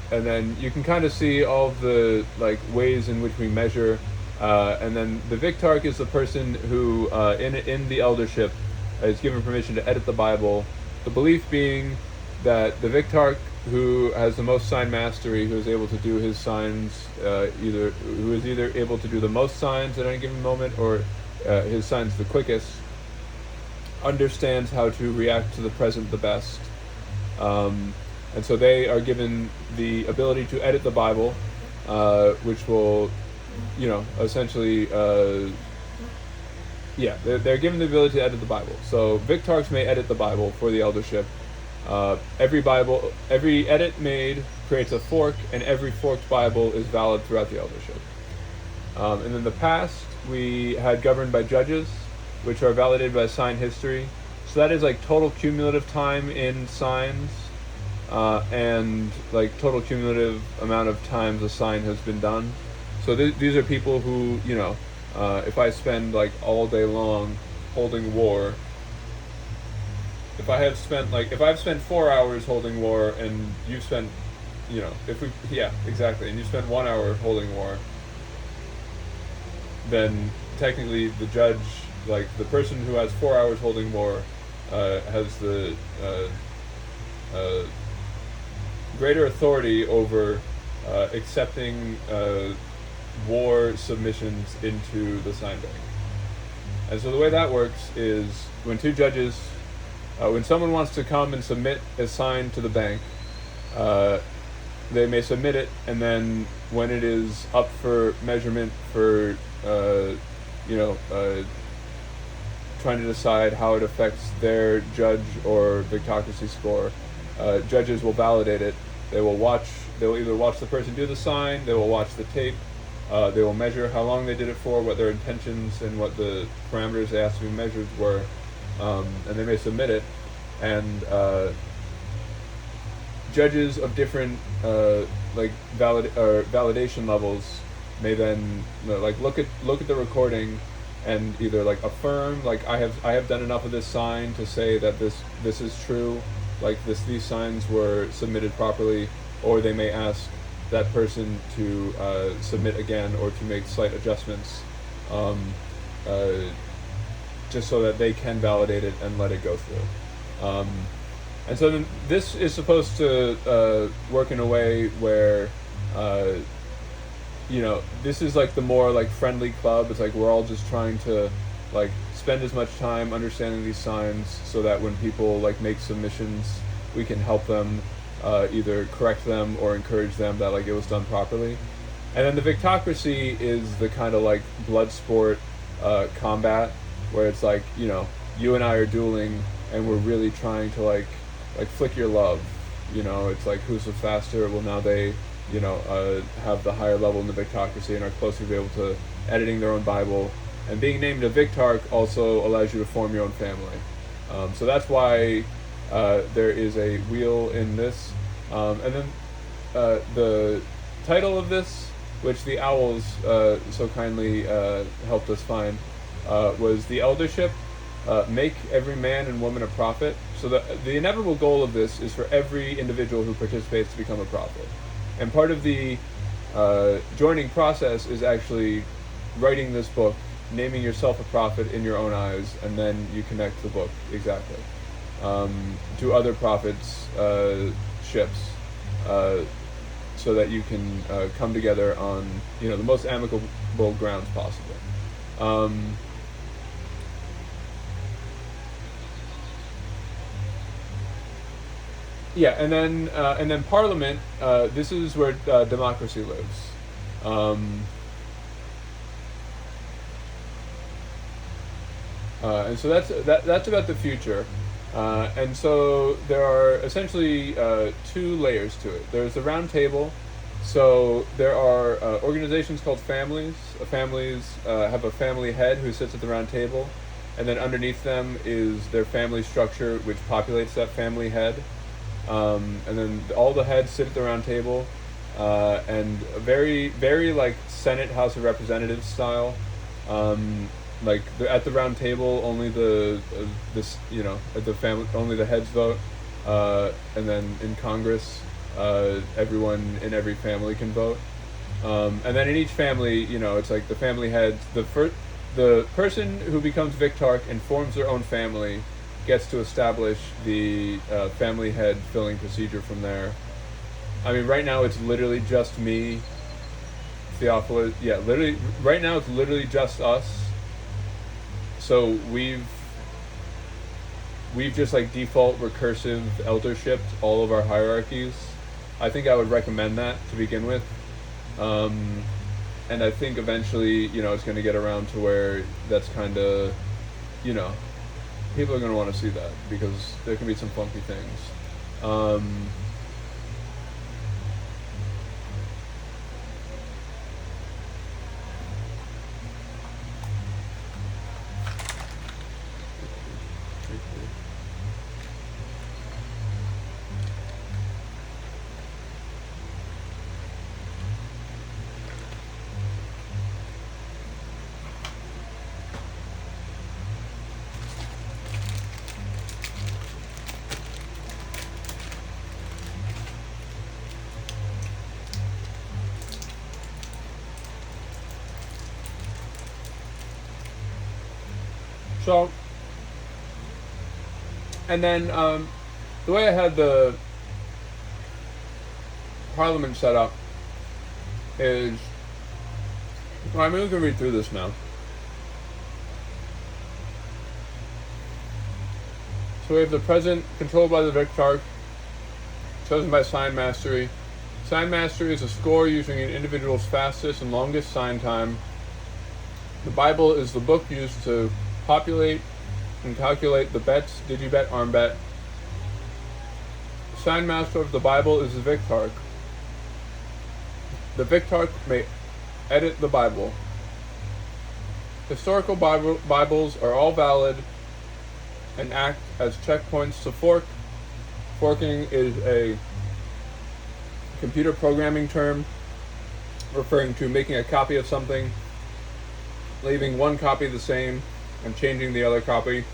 then you can kind of see all of the like ways in which we measure. And then the Victarch is the person who, in the eldership, is given permission to edit the Bible. The belief being that the Victarch who has the most sign mastery, who is able to do his signs, who is either able to do the most signs at any given moment, or his signs the quickest, understands how to react to the present the best. And so they are given the ability to edit the Bible, which will, essentially, they're given the ability to edit the Bible. So Victarchs may edit the Bible for the eldership. Every edit made creates a fork, and every forked Bible is valid throughout the eldership. And in the past, we had governed by judges, which are validated by sign history. So that is like total cumulative time in signs, and like total cumulative amount of times a sign has been done. So these are people who, if I spend like all day long holding war, if I've spent 4 hours holding war and you've spent, and you spent 1 hour holding war, then technically the judge, like the person who has 4 hours holding war, has the greater authority over accepting war submissions into the sign bank. And so the way that works is when two judges, when someone wants to come and submit a sign to the bank, they may submit it, and then when it is up for measurement for, trying to decide how it affects their judge or Victocracy score, judges will validate it. They will either watch the person do the sign, they will watch the tape, they will measure how long they did it for, what their intentions and what the parameters they asked to be measured were, and they may submit it. And judges of different validation levels may then look at the recording and either affirm I have done enough of this sign to say that this is true, these signs were submitted properly, or they may ask that person to submit again or to make slight adjustments, just so that they can validate it and let it go through. And so then this is supposed to work in a way where, this is the more friendly club. It's we're all just trying to spend as much time understanding these signs so that when people make submissions, we can help them, either correct them or encourage them that it was done properly. And then the Victocracy is the kind of blood sport combat where it's you and I are dueling and we're really trying to flick your love, it's who's the faster. Well, now they have the higher level in the Victocracy and are closer to be able to editing their own Bible, and being named a Victarch also allows you to form your own family. So that's why there is a wheel in this, and then the title of this, which the Owls so kindly helped us find, was The Eldership, Make Every Man and Woman a Prophet. So the inevitable goal of this is for every individual who participates to become a prophet. And part of the joining process is actually writing this book, naming yourself a prophet in your own eyes, and then you connect the book exactly to other prophets' ships, so that you can come together on the most amicable grounds possible. Yeah, and then Parliament. This is where democracy lives. And so that's about the future. And so there are essentially two layers to it. There's the round table. So there are organizations called families. Families have a family head who sits at the round table, and then underneath them is their family structure, which populates that family head. And then all the heads sit at the round table, and very, very Senate, House of Representatives style. At the round table, only the family, only the heads vote, and then in Congress, everyone in every family can vote. And then in each family, it's the family heads. The person who becomes Victarch and forms their own family gets to establish the family head filling procedure from there. I mean, right now it's literally just me, Theophilus. Yeah, literally, right now it's literally just us. So we've just default recursive eldershipped all of our hierarchies. I think I would recommend that to begin with. And I think eventually, it's going to get around to where that's kind of, people are going to want to see that because there can be some funky things. So, and then the way I had the Parliament set up is, well, I mean, we can read through this now. So we have the present controlled by the Victarch, chosen by sign mastery. Sign mastery is a score using an individual's fastest and longest sign time. The Bible is the book used to populate and calculate the bets, digibet, armbet. The sign master of the Bible is the Victarch. The Victarch may edit the Bible. Historical Bibles are all valid and act as checkpoints to fork. Forking is a computer programming term referring to making a copy of something, leaving one copy the same, and changing the other copy.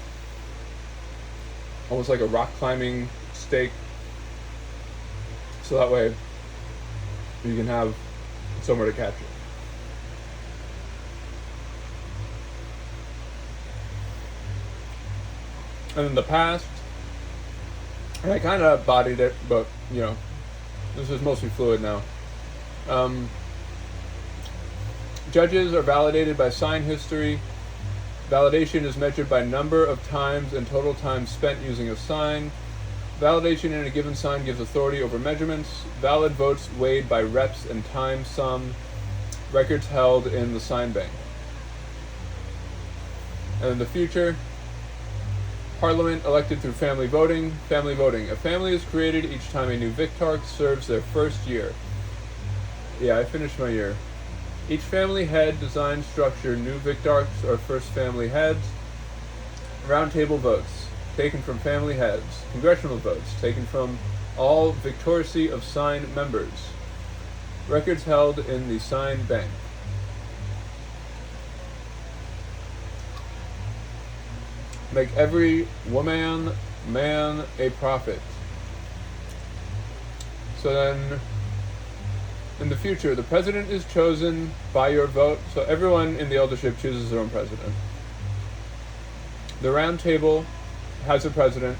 Almost like a rock climbing stake. So that way you can have somewhere to catch it. And in the past, and I kind of bodied it, but, you know, this is mostly fluid now. Judges are validated by sign history. Validation is measured by number of times and total time spent using a sign. Validation in a given sign gives authority over measurements. Valid votes weighed by reps and time sum. Records held in the sign bank. And in the future, Parliament elected through family voting. Family voting. A family is created each time a new Victarch serves their first year. Yeah, I finished my year. Each family head design structure new Victarchs or first family heads. Roundtable votes taken from family heads. Congressional votes taken from all Victoriacy of sign members. Records held in the sign bank. Make every woman, man a prophet. So then, in the future, the president is chosen by your vote. So everyone in the eldership chooses their own president. The round table has a president.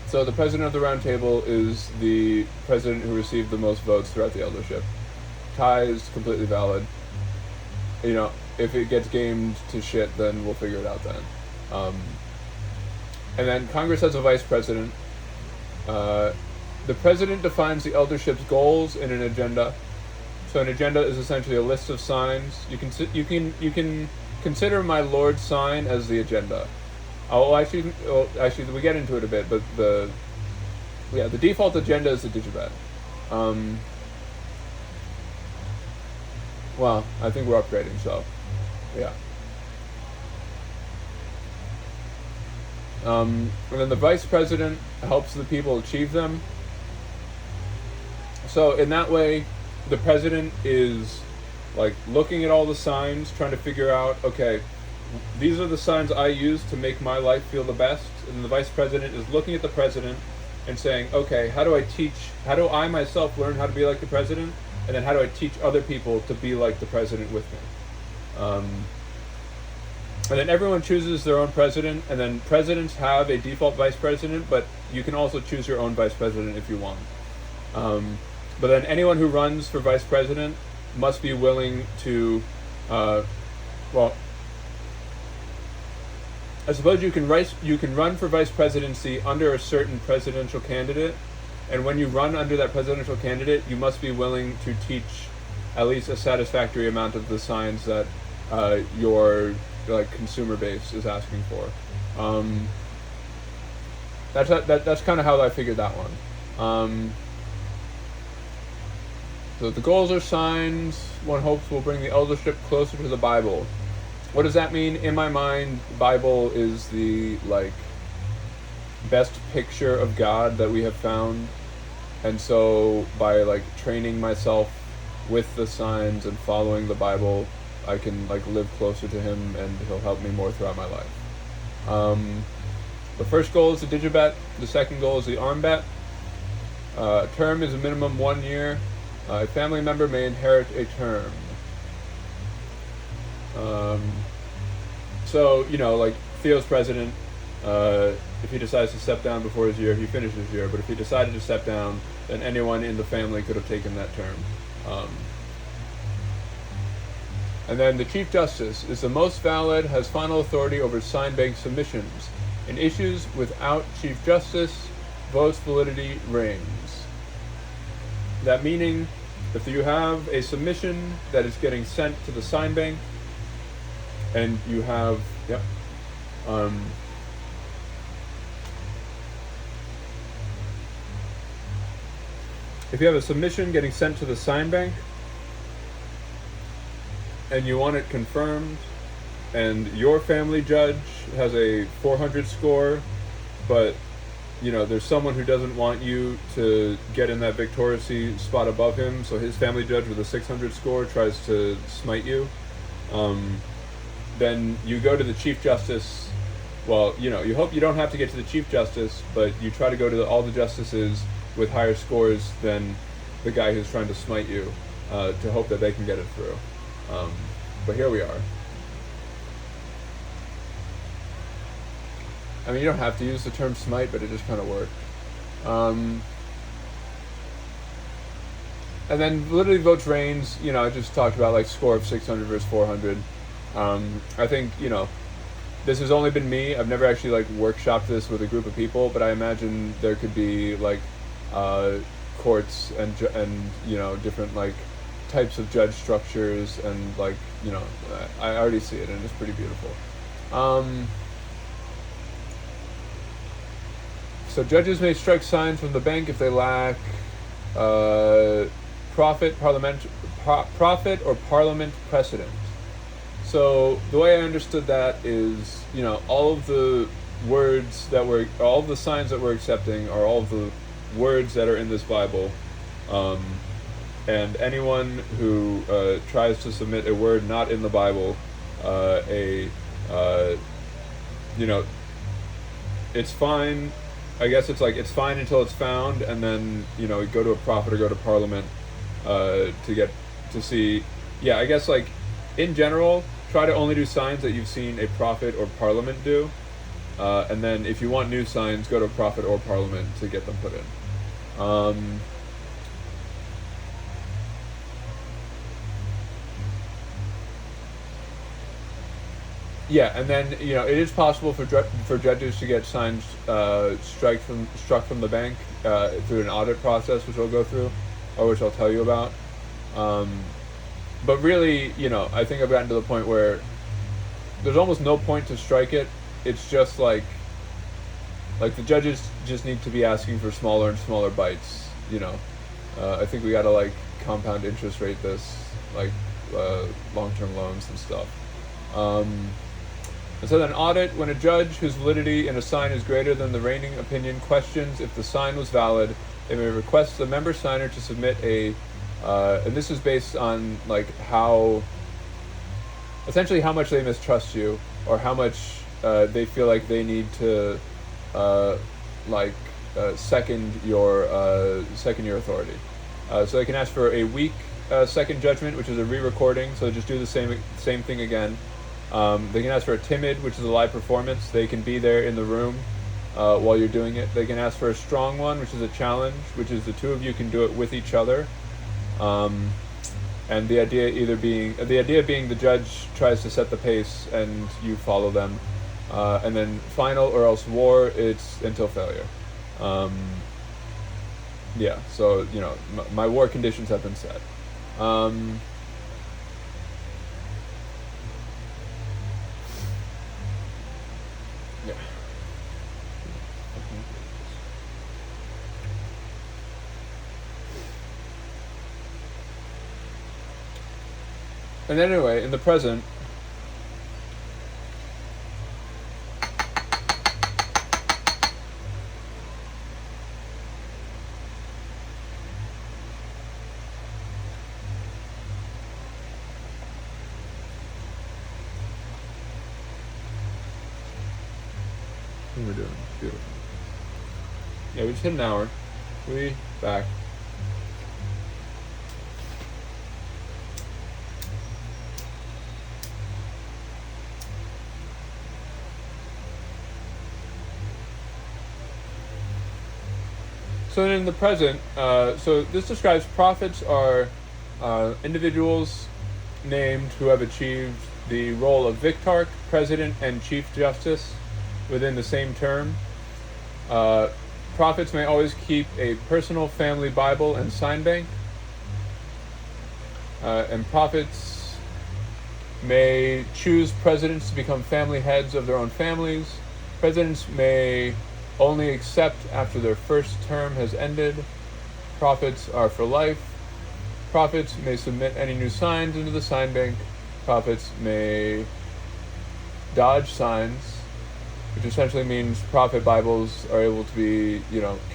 So the president of the round table is the president who received the most votes throughout the eldership. Tie is completely valid. You know, if it gets gamed to shit, then we'll figure it out then. And then Congress has a vice president. The president defines the eldership's goals in an agenda. So an agenda is essentially a list of signs. You can consider my Lord's sign as the agenda. Actually, we get into it a bit, but the default agenda is the digibet. Well, I think we're upgrading, so yeah. And then the vice president helps the people achieve them. So in that way, the president is like looking at all the signs, trying to figure out, okay, these are the signs I use to make my life feel the best. And the vice president is looking at the president and saying, okay, how do I myself learn how to be like the president? And then how do I teach other people to be like the president with me? And then everyone chooses their own president, and then presidents have a default vice president, but you can also choose your own vice president if you want. But then anyone who runs for vice president must be willing to, I suppose you can run for vice presidency under a certain presidential candidate, and when you run under that presidential candidate, you must be willing to teach at least a satisfactory amount of the signs that your consumer base is asking for. That's kind of how I figured that one. So the goals are signs one hopes will bring the eldership closer to the Bible. What does that mean? In my mind, the Bible is the best picture of God that we have found, and so by training myself with the signs and following the Bible, I can live closer to him, and he'll help me more throughout my life. The first goal is the digibet. The second goal is the armbet. Term is a minimum 1 year. A family member may inherit a term. So, Theo's president, if he decides to step down before his year, he finishes his year. But if he decided to step down, then anyone in the family could have taken that term. And then the Chief Justice is the most valid, has final authority over sign bank submissions. In issues without Chief Justice, votes validity reigns. That meaning, if you have a submission that is getting sent to the sign bank, and you have, if you have a submission getting sent to the sign bank, and you want it confirmed, and your family judge has a 400 score, but there's someone who doesn't want you to get in that victorious spot above him, so his family judge with a 600 score tries to smite you, then you go to the Chief Justice. Well, you hope you don't have to get to the Chief Justice, but you try to go to all the justices with higher scores than the guy who's trying to smite you, to hope that they can get it through. But here we are. I mean, you don't have to use the term smite, but it just kind of worked. And then validity votes reigns. I just talked about score of 600 versus 400. I think this has only been me. I've never actually workshopped this with a group of people, but I imagine there could be courts and different types of judge structures, and I already see it, and it's pretty beautiful. So judges may strike signs from the bank if they lack profit or parliament precedent. So the way I understood that is, all of the signs that we're accepting are all of the words that are in this Bible. And anyone who tries to submit a word not in the Bible, it's fine. I guess it's fine until it's found, and then go to a prophet or go to Parliament to see. Yeah, I guess in general, try to only do signs that you've seen a prophet or Parliament do, and then if you want new signs, go to a prophet or Parliament to get them put in. Yeah, and then it is possible for judges to get signs struck from the bank through an audit process, which we'll go through, or which I'll tell you about. But really, I think I've gotten to the point where there's almost no point to strike it. It's just the judges just need to be asking for smaller and smaller bites. I think we gotta compound interest rate this, long-term loans and stuff. And so then audit, when a judge whose validity in a sign is greater than the reigning opinion questions if the sign was valid, they may request the member signer to submit and this is based on essentially how much they mistrust you, or how much they feel like they need to second your authority. So they can ask for a weak second judgment, which is a re-recording, so just do the same thing again. They can ask for a timid, which is a live performance. They can be there in the room while you're doing it. They can ask for a strong one, which is a challenge, which is the two of you can do it with each other. And the idea being the judge tries to set the pace and you follow them. And then final or else war, it's until failure. Yeah, so my war conditions have been set. Yeah. And anyway, in the present, what are we doing? Beautiful. Yeah, we just hit an hour. We back. So in the present, so this describes prophets are individuals named who have achieved the role of Victarch, President, and Chief Justice within the same term. Prophets may always keep a personal family Bible and sign bank. And prophets may choose presidents to become family heads of their own families. Presidents may only accept after their first term has ended. Prophets are for life. Prophets may submit any new signs into the sign bank. Prophets may dodge signs, which essentially means prophet Bibles are able to be,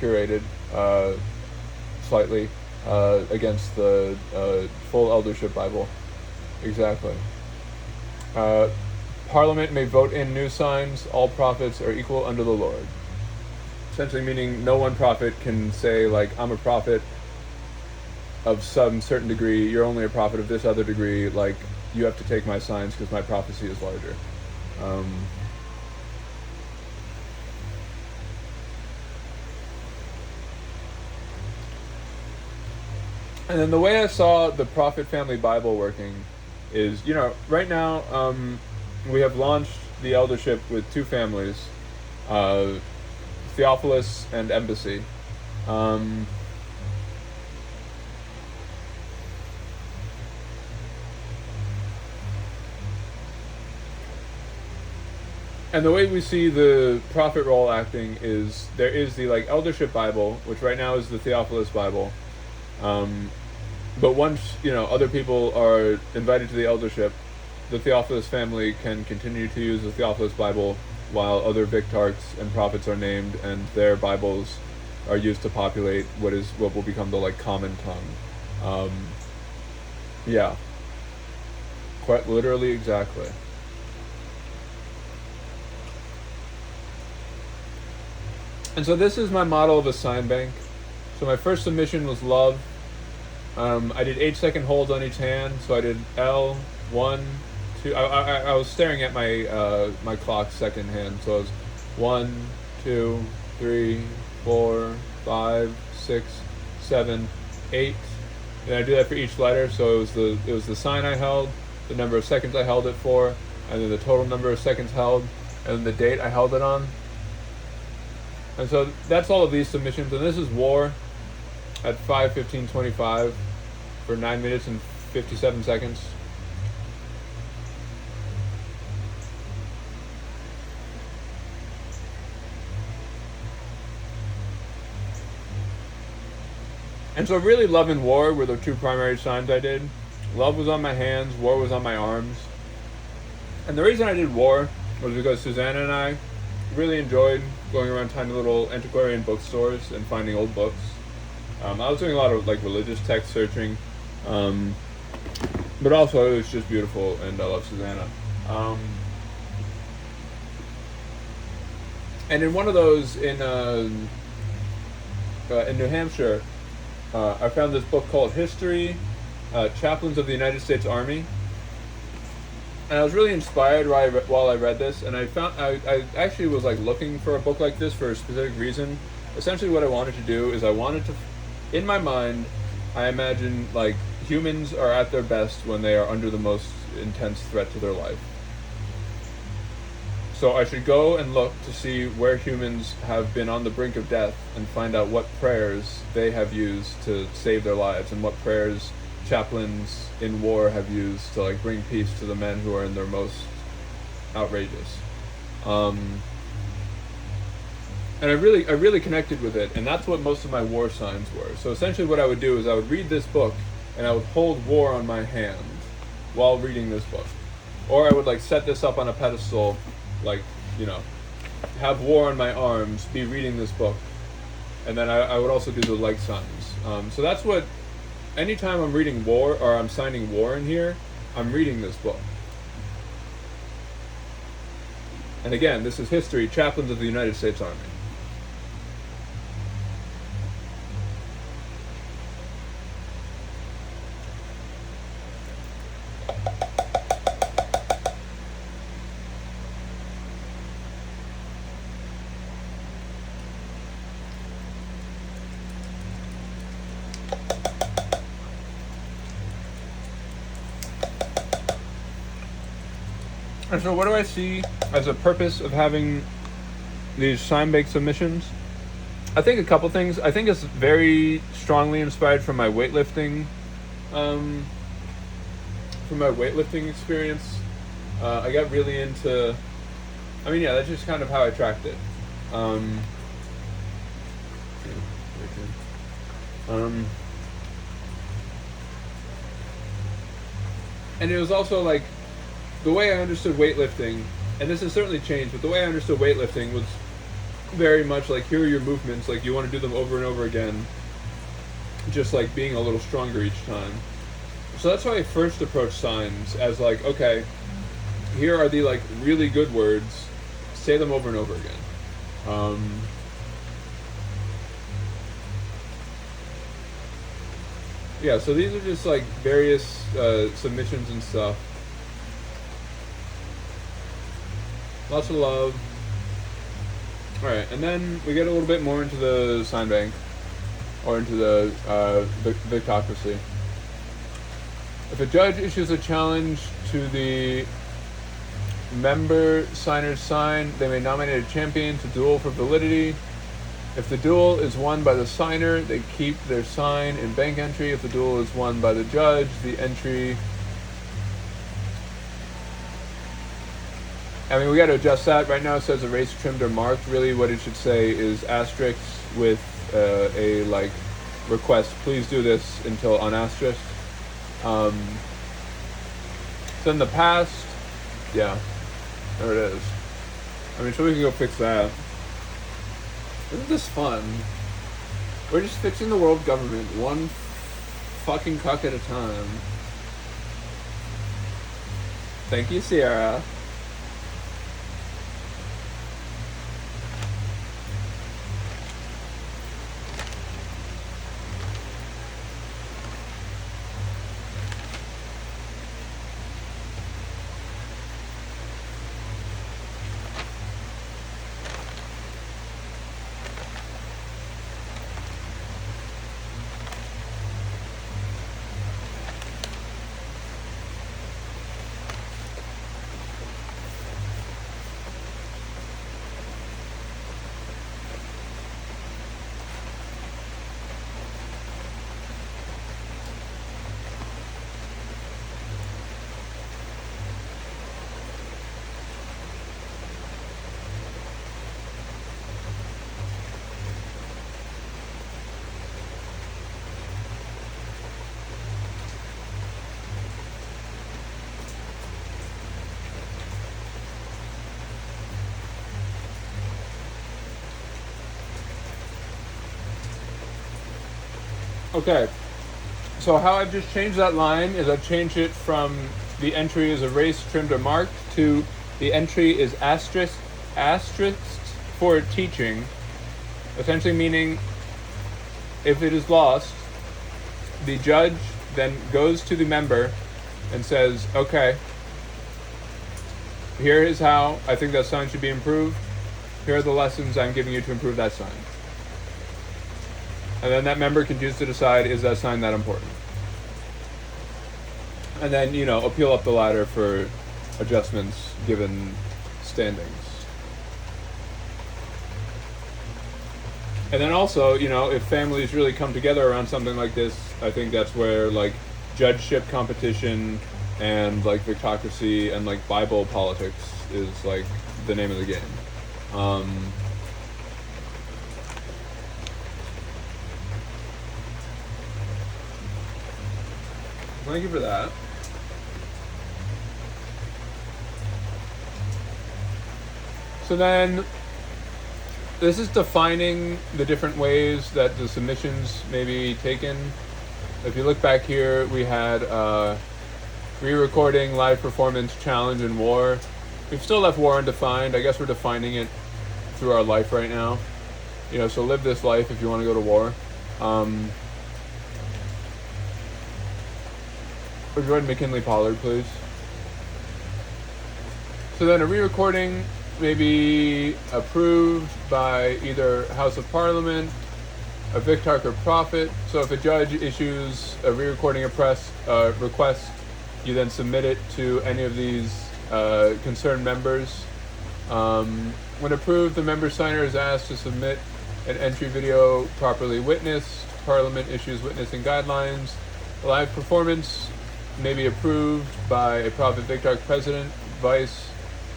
curated slightly against the full eldership Bible. Exactly. Parliament may vote in new signs. All prophets are equal under the Lord. Essentially meaning no one prophet can say, like, I'm a prophet of some certain degree, you're only a prophet of this other degree, like, you have to take my signs because my prophecy is larger. And then the way I saw the Prophet Family Bible working is, right now we have launched the eldership with two families, Theophilus and Embassy. And the way we see the prophet role acting is there is the eldership Bible, which right now is the Theophilus Bible. But once, other people are invited to the eldership, the Theophilus family can continue to use the Theophilus Bible while other Victarchs and prophets are named, and their Bibles are used to populate what will become the common tongue. Yeah. Quite literally, exactly. And so this is my model of a sign bank. So my first submission was love. I did 8-second holds on each hand. So I did L, 1, 2. I was staring at my my clock's second hand. So it was 1, 2, 3, 4, 5, 6, 7, 8. And I do that for each letter. So it was the sign I held, the number of seconds I held it for, and then the total number of seconds held, and then the date I held it on. And so that's all of these submissions, and this is war at 5:15:25 for 9 minutes and 57 seconds. And so really love and war were the two primary signs I did. Love was on my hands, war was on my arms. And the reason I did war was because Susanna and I really enjoyed going around tiny little antiquarian bookstores and finding old books. I was doing a lot of religious text searching, but also it was just beautiful, and I love Susanna. And in one of those in New Hampshire, I found this book called History, Chaplains of the United States Army. And I was really inspired while I read this, and I actually was looking for a book like this for a specific reason. Essentially what I wanted to do is in my mind, I imagine humans are at their best when they are under the most intense threat to their life. So I should go and look to see where humans have been on the brink of death and find out what prayers they have used to save their lives and what prayers chaplains in war have used to bring peace to the men who are in their most outrageous. And I really connected with it, and that's what most of my war signs were. So essentially what I would do is I would read this book and I would hold war on my hand while reading this book. Or I would set this up on a pedestal, have war on my arms, be reading this book. And then I would also do the like signs. So that's what anytime I'm reading war or I'm signing war in here, I'm reading this book. And again, this is History, Chaplains of the United States Army. And so what do I see as a purpose of having these sign-baked submissions? I think a couple things. I think it's very strongly inspired from my weightlifting, experience. I got really into. That's just kind of how I tracked it. And it was also like the way I understood weightlifting, and this has certainly changed, but the way I understood weightlifting was very much like, here are your movements, like you want to do them over and over again, just like being a little stronger each time. So that's how I first approached signs, as like, okay, here are the like really good words, say them over and over again. So these are just like various submissions and stuff. Lots of love. Alright, and then we get a little bit more into the sign bank, or into the Victocracy. If a judge issues a challenge to the member signer's sign, they may nominate a champion to duel for validity. If the duel is won by the signer, they keep their sign in bank entry. If the duel is won by the judge, the entry... we got to adjust that. Right now it says erased, trimmed, or marked. Really what it should say is asterisk with a like request, please do this until unasterisked. So in the past, there it is. So we can go fix that. Isn't this fun? We're just fixing the world government one fucking cuck at a time. Thank you, Sierra. Okay, so how I've just changed that line is I've changed it from the entry is erased, trimmed, or marked to the entry is asterisked for teaching, essentially meaning if it is lost, the judge then goes to the member and says, okay, here is how I think that sign should be improved. Here are the lessons I'm giving you to improve that sign. And then that member can choose to decide, is that sign that important? And then, appeal up the ladder for adjustments given standings. And then also, if families really come together around something like this, I think that's where, like, judgeship competition and, like, Victocracy and, like, Bible politics is, like, the name of the game. Thank you for that. So then, this is defining the different ways that the submissions may be taken. If you look back here, we had re-recording, live performance, challenge, and war. We've still left war undefined. I guess we're defining it through our life right now. So live this life if you want to go to war. Would you write McKinley Pollard, please? So then a re-recording may be approved by either House of Parliament, a Victarch or Prophet. So if a judge issues a re-recording request, you then submit it to any of these concerned members. When approved, the member signer is asked to submit an entry video properly witnessed. Parliament issues witnessing guidelines. The live performance may be approved by a Prophet Victor President, Vice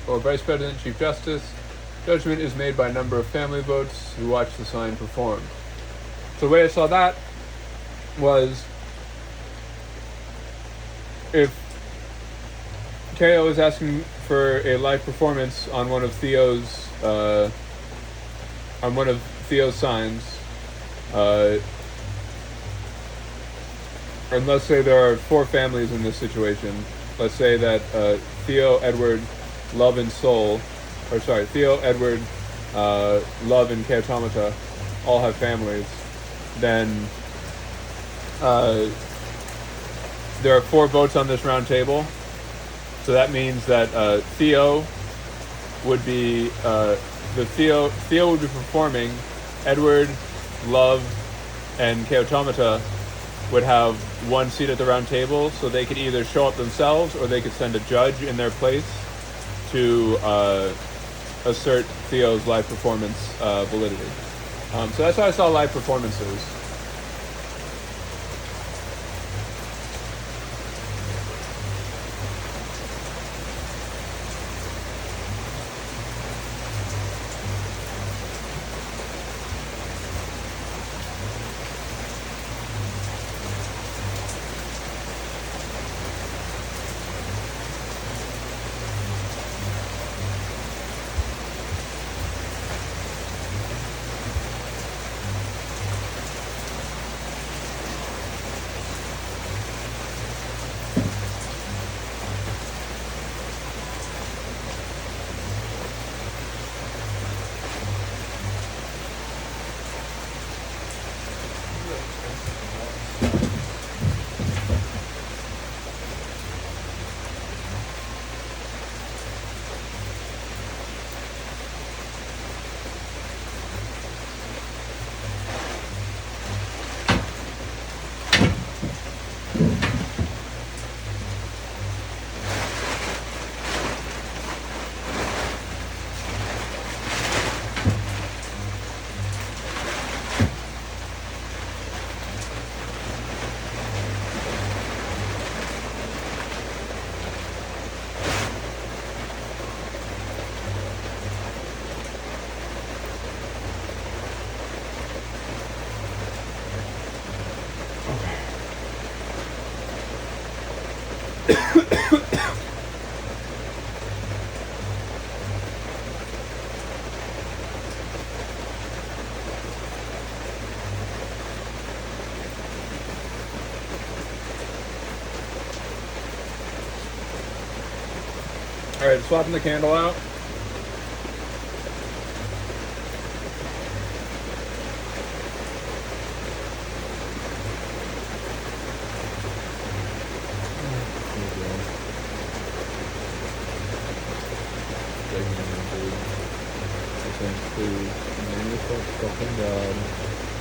President, Chief Justice. Judgment is made by a number of family votes who watch the sign performed. So the way I saw that was, if KO is asking for a live performance on one of Theo's signs, and let's say there are 4 families in this situation. Let's say that Theo, Edward, Love, and Theo, Edward, Love, and K Automata all have families. Then there are 4 votes on this round table. So that means that Theo would be Theo would be performing. Edward, Love, and K Automata would have 1 seat at the round table, so they could either show up themselves or they could send a judge in their place to assert Theo's live performance validity. So that's how I saw live performances. Alright, swapping the candle out.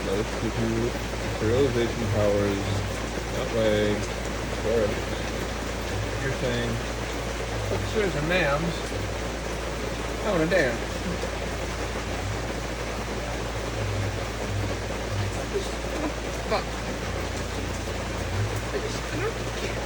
Let us give you materialization powers. That way, where you're saying, sirs and ma'ams, I want to dance. Fuck. I don't care.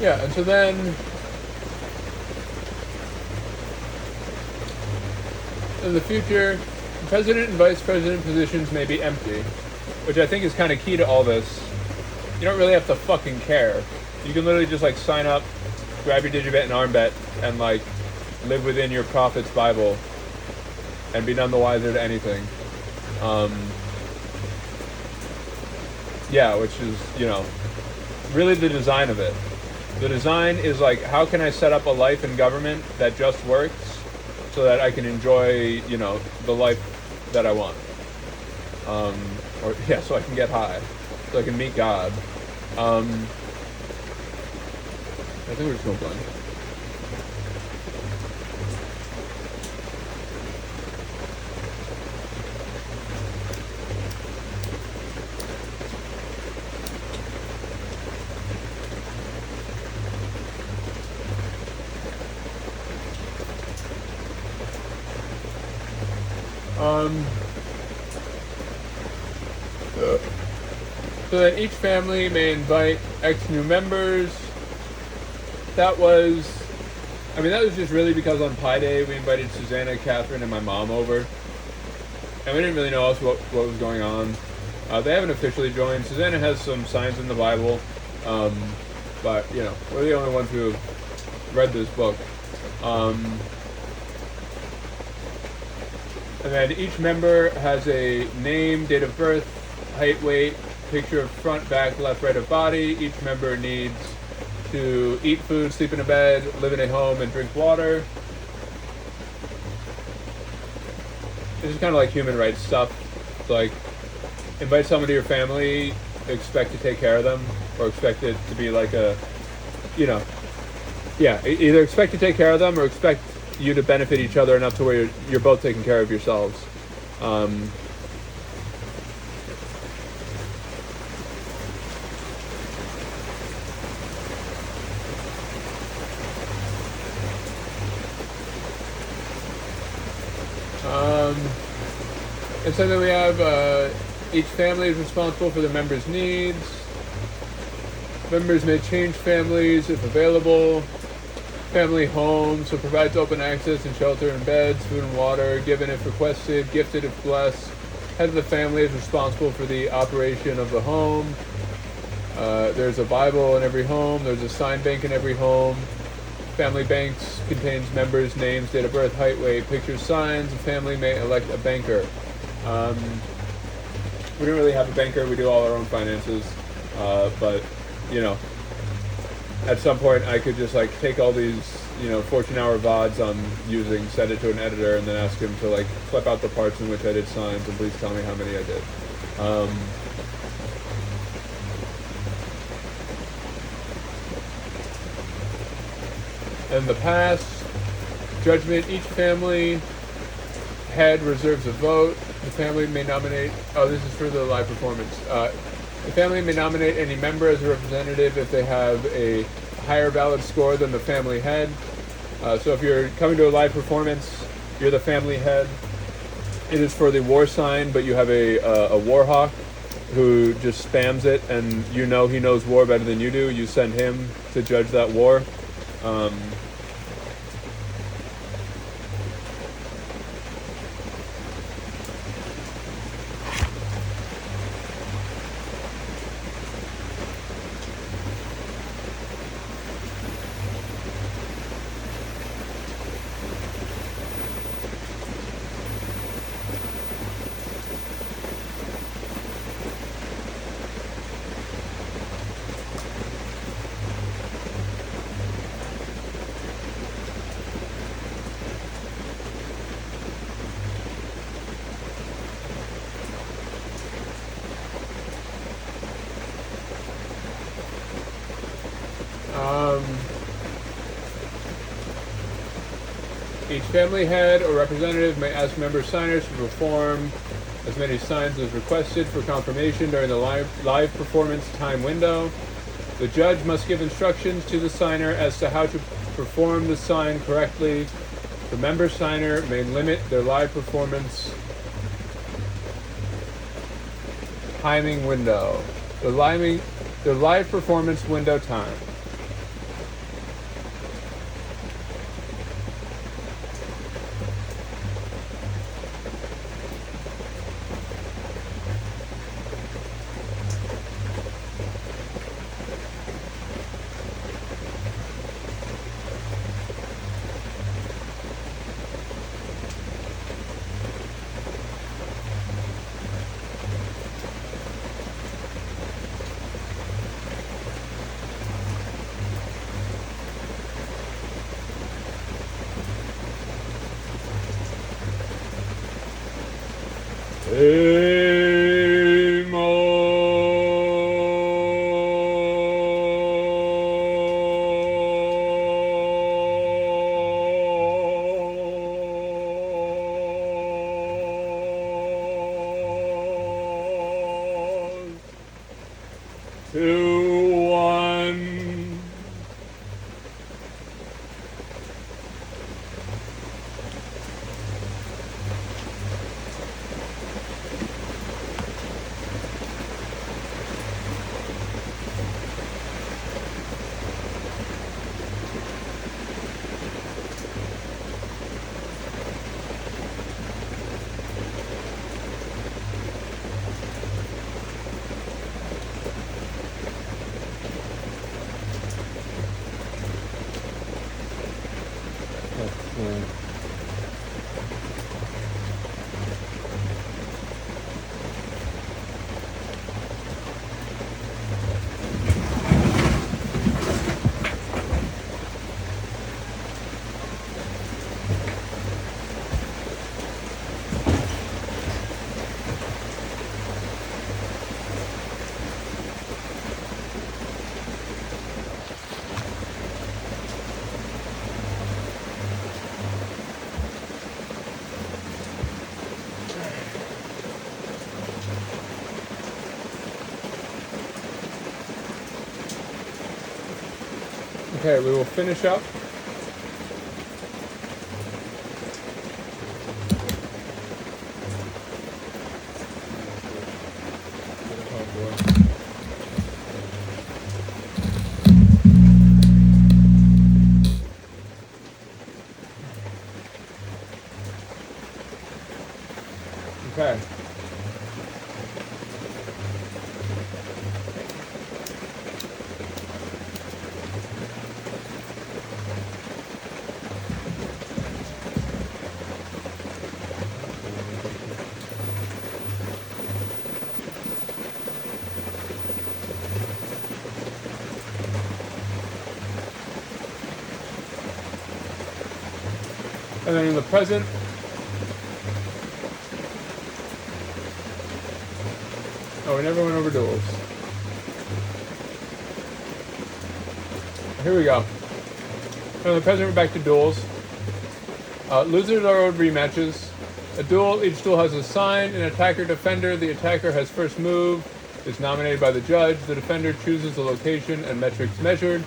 Yeah, and so then in the future, president and vice president positions may be empty, which I think is kind of key to all this. You don't really have to fucking care. You can literally just like sign up, grab your Digibet and Armbet, and like live within your prophet's Bible and be none the wiser to anything. Yeah, which is, you know, really the design of it. The design is like, how can I set up a life in government that just works so that I can enjoy, you know, the life that I want? or yeah, so I can get high, so I can meet God. I think we're just gonna blend. So that each family may invite X new members. That was just really because on Pi Day we invited Susanna, Catherine, and my mom over. And we didn't really know else what was going on. They haven't officially joined. Susanna has some signs in the Bible. But, we're the only ones who have read this book. And then each member has a name, date of birth, height, weight, picture of front, back, left, right of body. Each member needs to eat food, sleep in a bed, live in a home, and drink water. This is kind of like human rights stuff. It's like, invite someone to your family, expect to take care of them, or expect it to be like a, either expect to take care of them or expect you to benefit each other enough to where you're both taking care of yourselves. And so then we have each family is responsible for the members' needs. Members may change families if available. Family home, so provides open access and shelter and beds, food and water, given if requested, gifted if blessed. Head of the family is responsible for the operation of the home. There's a Bible in every home. There's a sign bank in every home. Family banks contains members' names, date of birth, height, weight, pictures, signs. The family may elect a banker. We don't really have a banker. We do all our own finances. But, at some point I could just take all these, 14-hour VODs I'm using, send it to an editor, and then ask him to clip out the parts in which I did signs, and please tell me how many I did. In the past, judgment, each family head reserves a vote. The family may nominate, this is for the live performance. The family may nominate any member as a representative if they have a higher valid score than the family head. So if you're coming to a live performance, you're the family head. It is for the war sign, but you have a war hawk who just spams it, and he knows war better than you do. You send him to judge that war. Each family head or representative may ask member signers to perform as many signs as requested for confirmation during the live performance time window. The judge must give instructions to the signer as to how to perform the sign correctly. The member signer may limit their live performance timing window. The live performance window time. Hey. Yeah. Okay, we will finish up. Okay. And then in the present, oh, we never went over duels. Here we go. In the present, we're back to duels. Losers are owed rematches. A duel, each duel has a sign, an attacker-defender. The attacker has first move, is nominated by the judge. The defender chooses the location and metrics measured.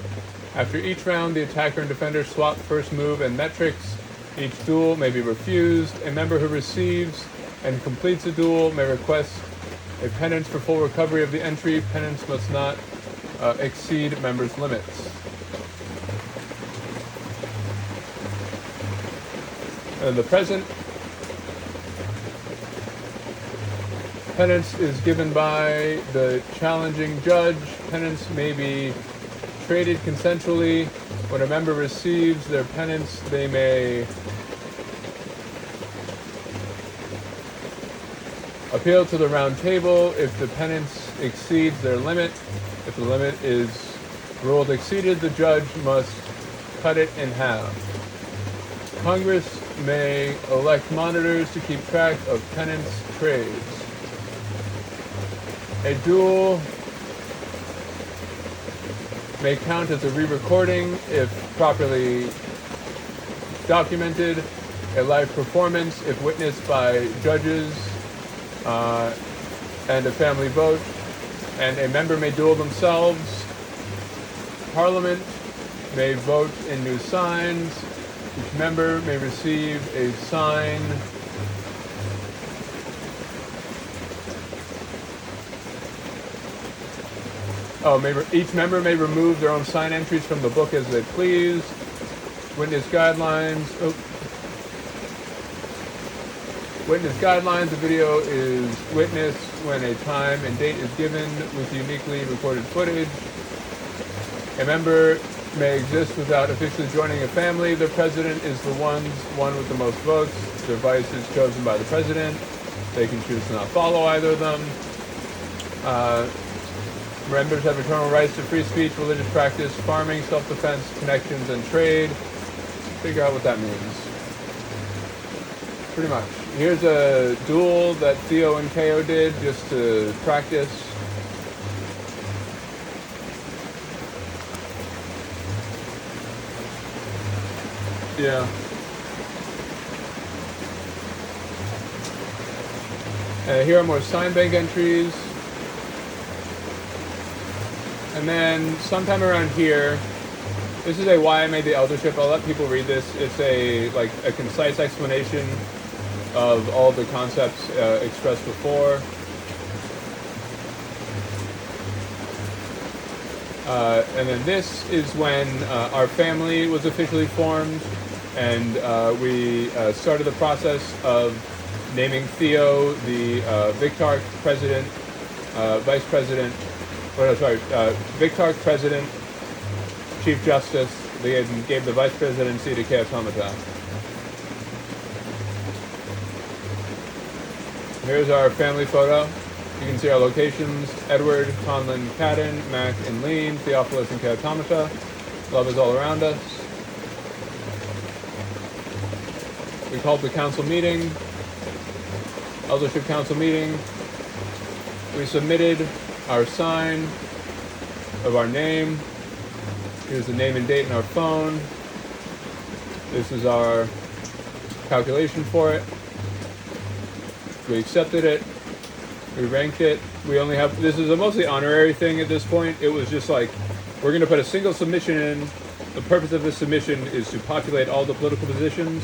After each round, the attacker and defender swap first move and metrics. Each duel may be refused. A member who receives and completes a duel may request a penance for full recovery of the entry. Penance must not exceed members' limits. In the present, penance is given by the challenging judge. Penance may be traded consensually. When a member receives their penance, they may appeal to the round table if the penance exceeds their limit. If the limit is ruled exceeded, the judge must cut it in half. Congress may elect monitors to keep track of penance trades. A duel may count as a re-recording if properly documented, a live performance if witnessed by judges and a family vote, and a member may duel themselves. Parliament may vote in new signs. Each member may receive a sign each member may remove their own sign entries from the book as they please. Witness guidelines. Witness guidelines. The video is witnessed when a time and date is given with uniquely recorded footage. A member may exist without officially joining a family. The president is the one with the most votes. Their vice is chosen by the president. They can choose to not follow either of them. Members have eternal rights to free speech, religious practice, farming, self-defense, connections, and trade. Figure out what that means. Pretty much. Here's a duel that Theo and KO did just to practice. Yeah. Here are more sign bank entries. And then sometime around here, this is a why I made the eldership. I'll let people read this. It's a concise explanation of all the concepts expressed before. And then this is when our family was officially formed, and we started the process of naming Theo the Victarch president, vice president. Victarch president, chief justice. They gave the vice presidency to Chaos Automata. Here's our family photo. You can see our locations: Edward, Conlin, Cadden, Mac, and Lean, Theophilus, and K-Automata. Love is all around us. We called the council meeting, eldership council meeting. We submitted our sign of our name. Here's the name and date in our phone. This is our calculation for it. We accepted it. We ranked it. We only have, this is a mostly honorary thing at this point. It was just like, we're going to put a single submission in. The purpose of this submission is to populate all the political positions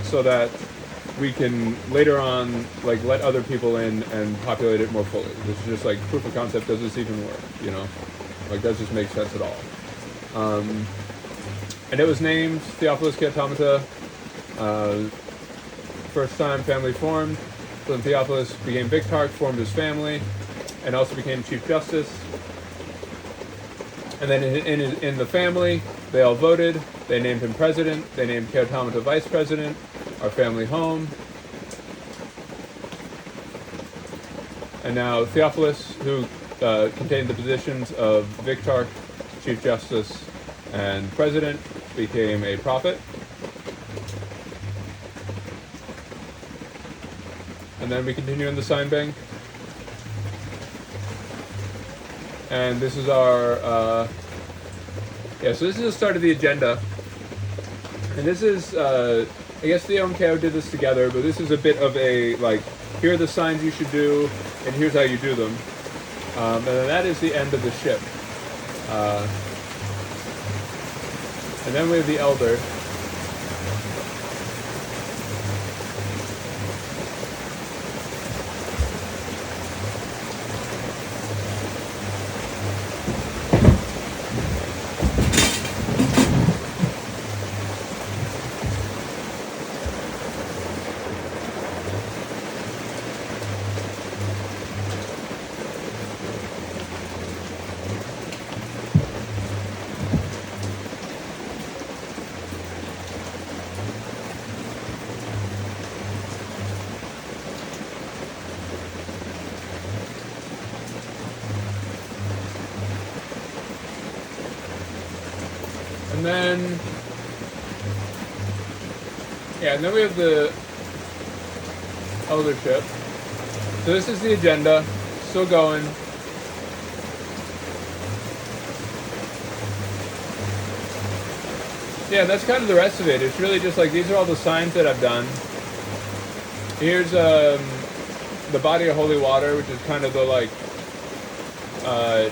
so that we can later on like let other people in and populate it more fully. This is just like proof of concept. Does this even work? You know, like does this make sense at all? And it was named Theophilus K-Automata. First time family formed. So then Theophilus became Victarch, formed his family, and also became Chief Justice. And then in the family, they all voted. They named him president. They named K-Automata vice president. Our family home. And now Theophilus, who contained the positions of Victarch, Chief Justice, and President, became a prophet. And then we continue in the sign bank. And this is our, so this is the start of the agenda. And this is, I guess Theo and Ko did this together, but this is a bit of a, like, here are the signs you should do, and here's how you do them. And then that is the end of the ship. And then we have the elder. And then we have the eldership. So this is the agenda, still going. Yeah, that's kind of the rest of it. It's really just like, these are all the signs that I've done. Here's the body of holy water, which is kind of the like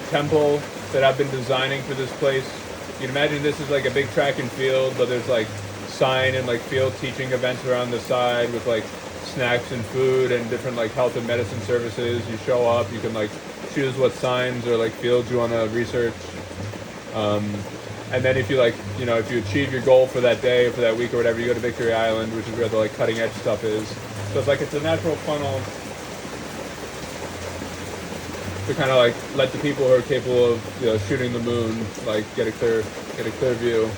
temple that I've been designing for this place. You can imagine this is like a big track and field, but there's like sign and like field teaching events around the side with like snacks and food and different like health and medicine services. You show up, you can like choose what signs or like fields you want to research. And then if you like, you know, if you achieve your goal for that day or for that week or whatever, you go to Victory Island, which is where the like cutting edge stuff is. So it's like, it's a natural funnel to kind of like let the people who are capable of, you know, shooting the moon like get a clear view.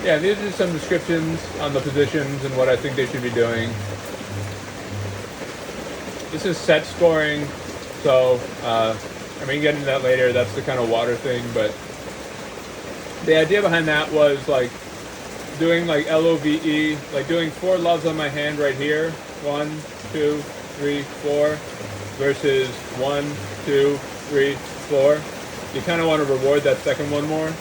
Yeah, these are just some descriptions on the positions and what I think they should be doing. This is set scoring, so I mean, get into that later. That's the kind of water thing, but the idea behind that was like doing like LOVE, like doing 4 loves on my hand right here. 1, 2, 3, 4, versus 1, 2, 3, 4. You kind of want to reward that second one more.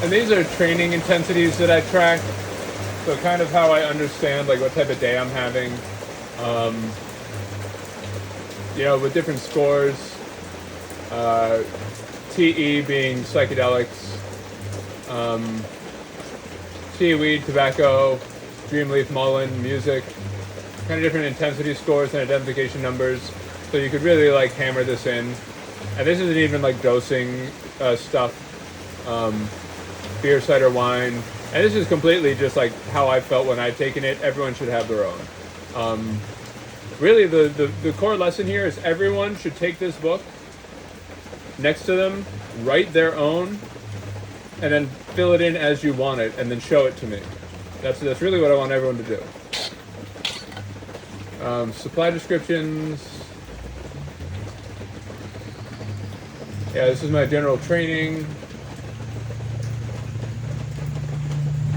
And these are training intensities that I track. So kind of how I understand like what type of day I'm having. With different scores. TE being psychedelics. Tea, weed, tobacco, Dreamleaf, Mullen, music. Kind of different intensity scores and identification numbers. So you could really like hammer this in. And this isn't even like dosing stuff. Beer, cider, wine. And this is completely just like how I felt when I'd taken it. Everyone should have their own. Really, the core lesson here is everyone should take this book next to them, write their own, and then fill it in as you want it, and then show it to me. That's really what I want everyone to do. Supply descriptions. Yeah, this is my general training.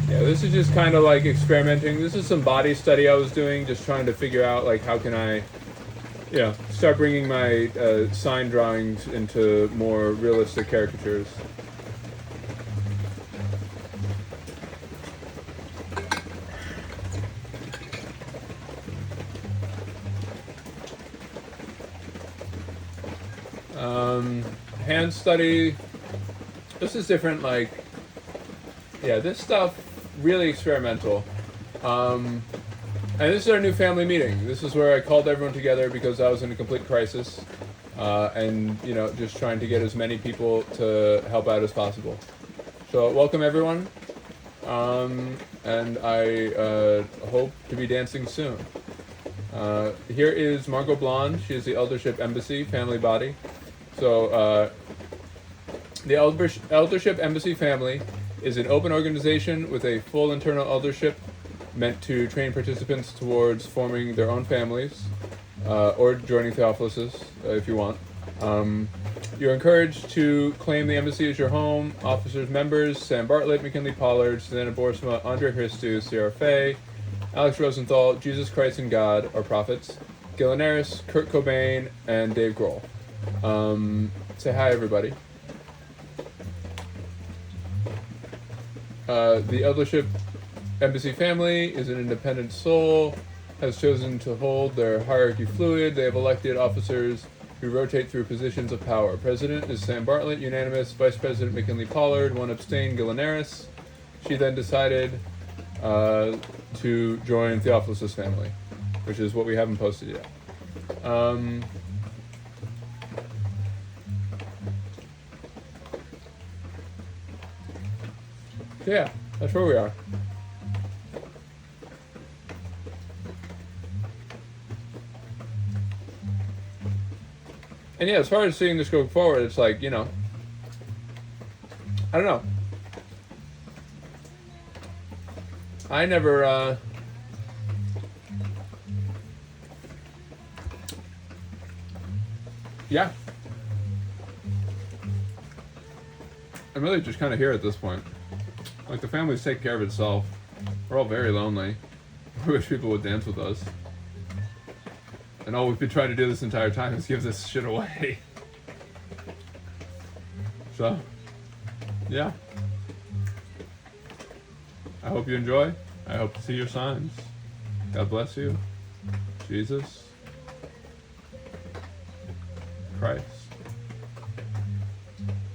Yeah, this is just kind of like experimenting. This is some body study I was doing, just trying to figure out like how can I, start bringing my sign drawings into more realistic caricatures. Hand study. This is different, this stuff, really experimental. And this is our new family meeting. This is where I called everyone together because I was in a complete crisis. And, just trying to get as many people to help out as possible. So welcome everyone. And I hope to be dancing soon. Here is Margot Blonde. She is the Eldership Embassy family body. So the Eldership Embassy family is an open organization with a full internal eldership meant to train participants towards forming their own families or joining Theophilus's if you want. You're encouraged to claim the embassy as your home. Officers members: Sam Bartlett, McKinley Pollard, Susanna Boersma, Andre Christou, Sierra Fay, Alex Rosenthal, Jesus Christ and God are prophets, Gil Linares, Kurt Cobain, and Dave Grohl. Say hi, everybody. The Eldership Embassy family is an independent soul, has chosen to hold their hierarchy fluid. They have elected officers who rotate through positions of power. President is Sam Bartlett, unanimous. Vice President McKinley Pollard, one abstained, Gil Linares. She then decided to join Theophilus' family, which is what we haven't posted yet. Yeah, that's where we are. And yeah, as far as seeing this go forward, it's like, I don't know. I never, yeah. I'm really just kind of here at this point. Like, the family's taking care of itself. We're all very lonely. We wish people would dance with us. And all we've been trying to do this entire time is give this shit away. So, yeah. I hope you enjoy. I hope to see your signs. God bless you. Jesus Christ.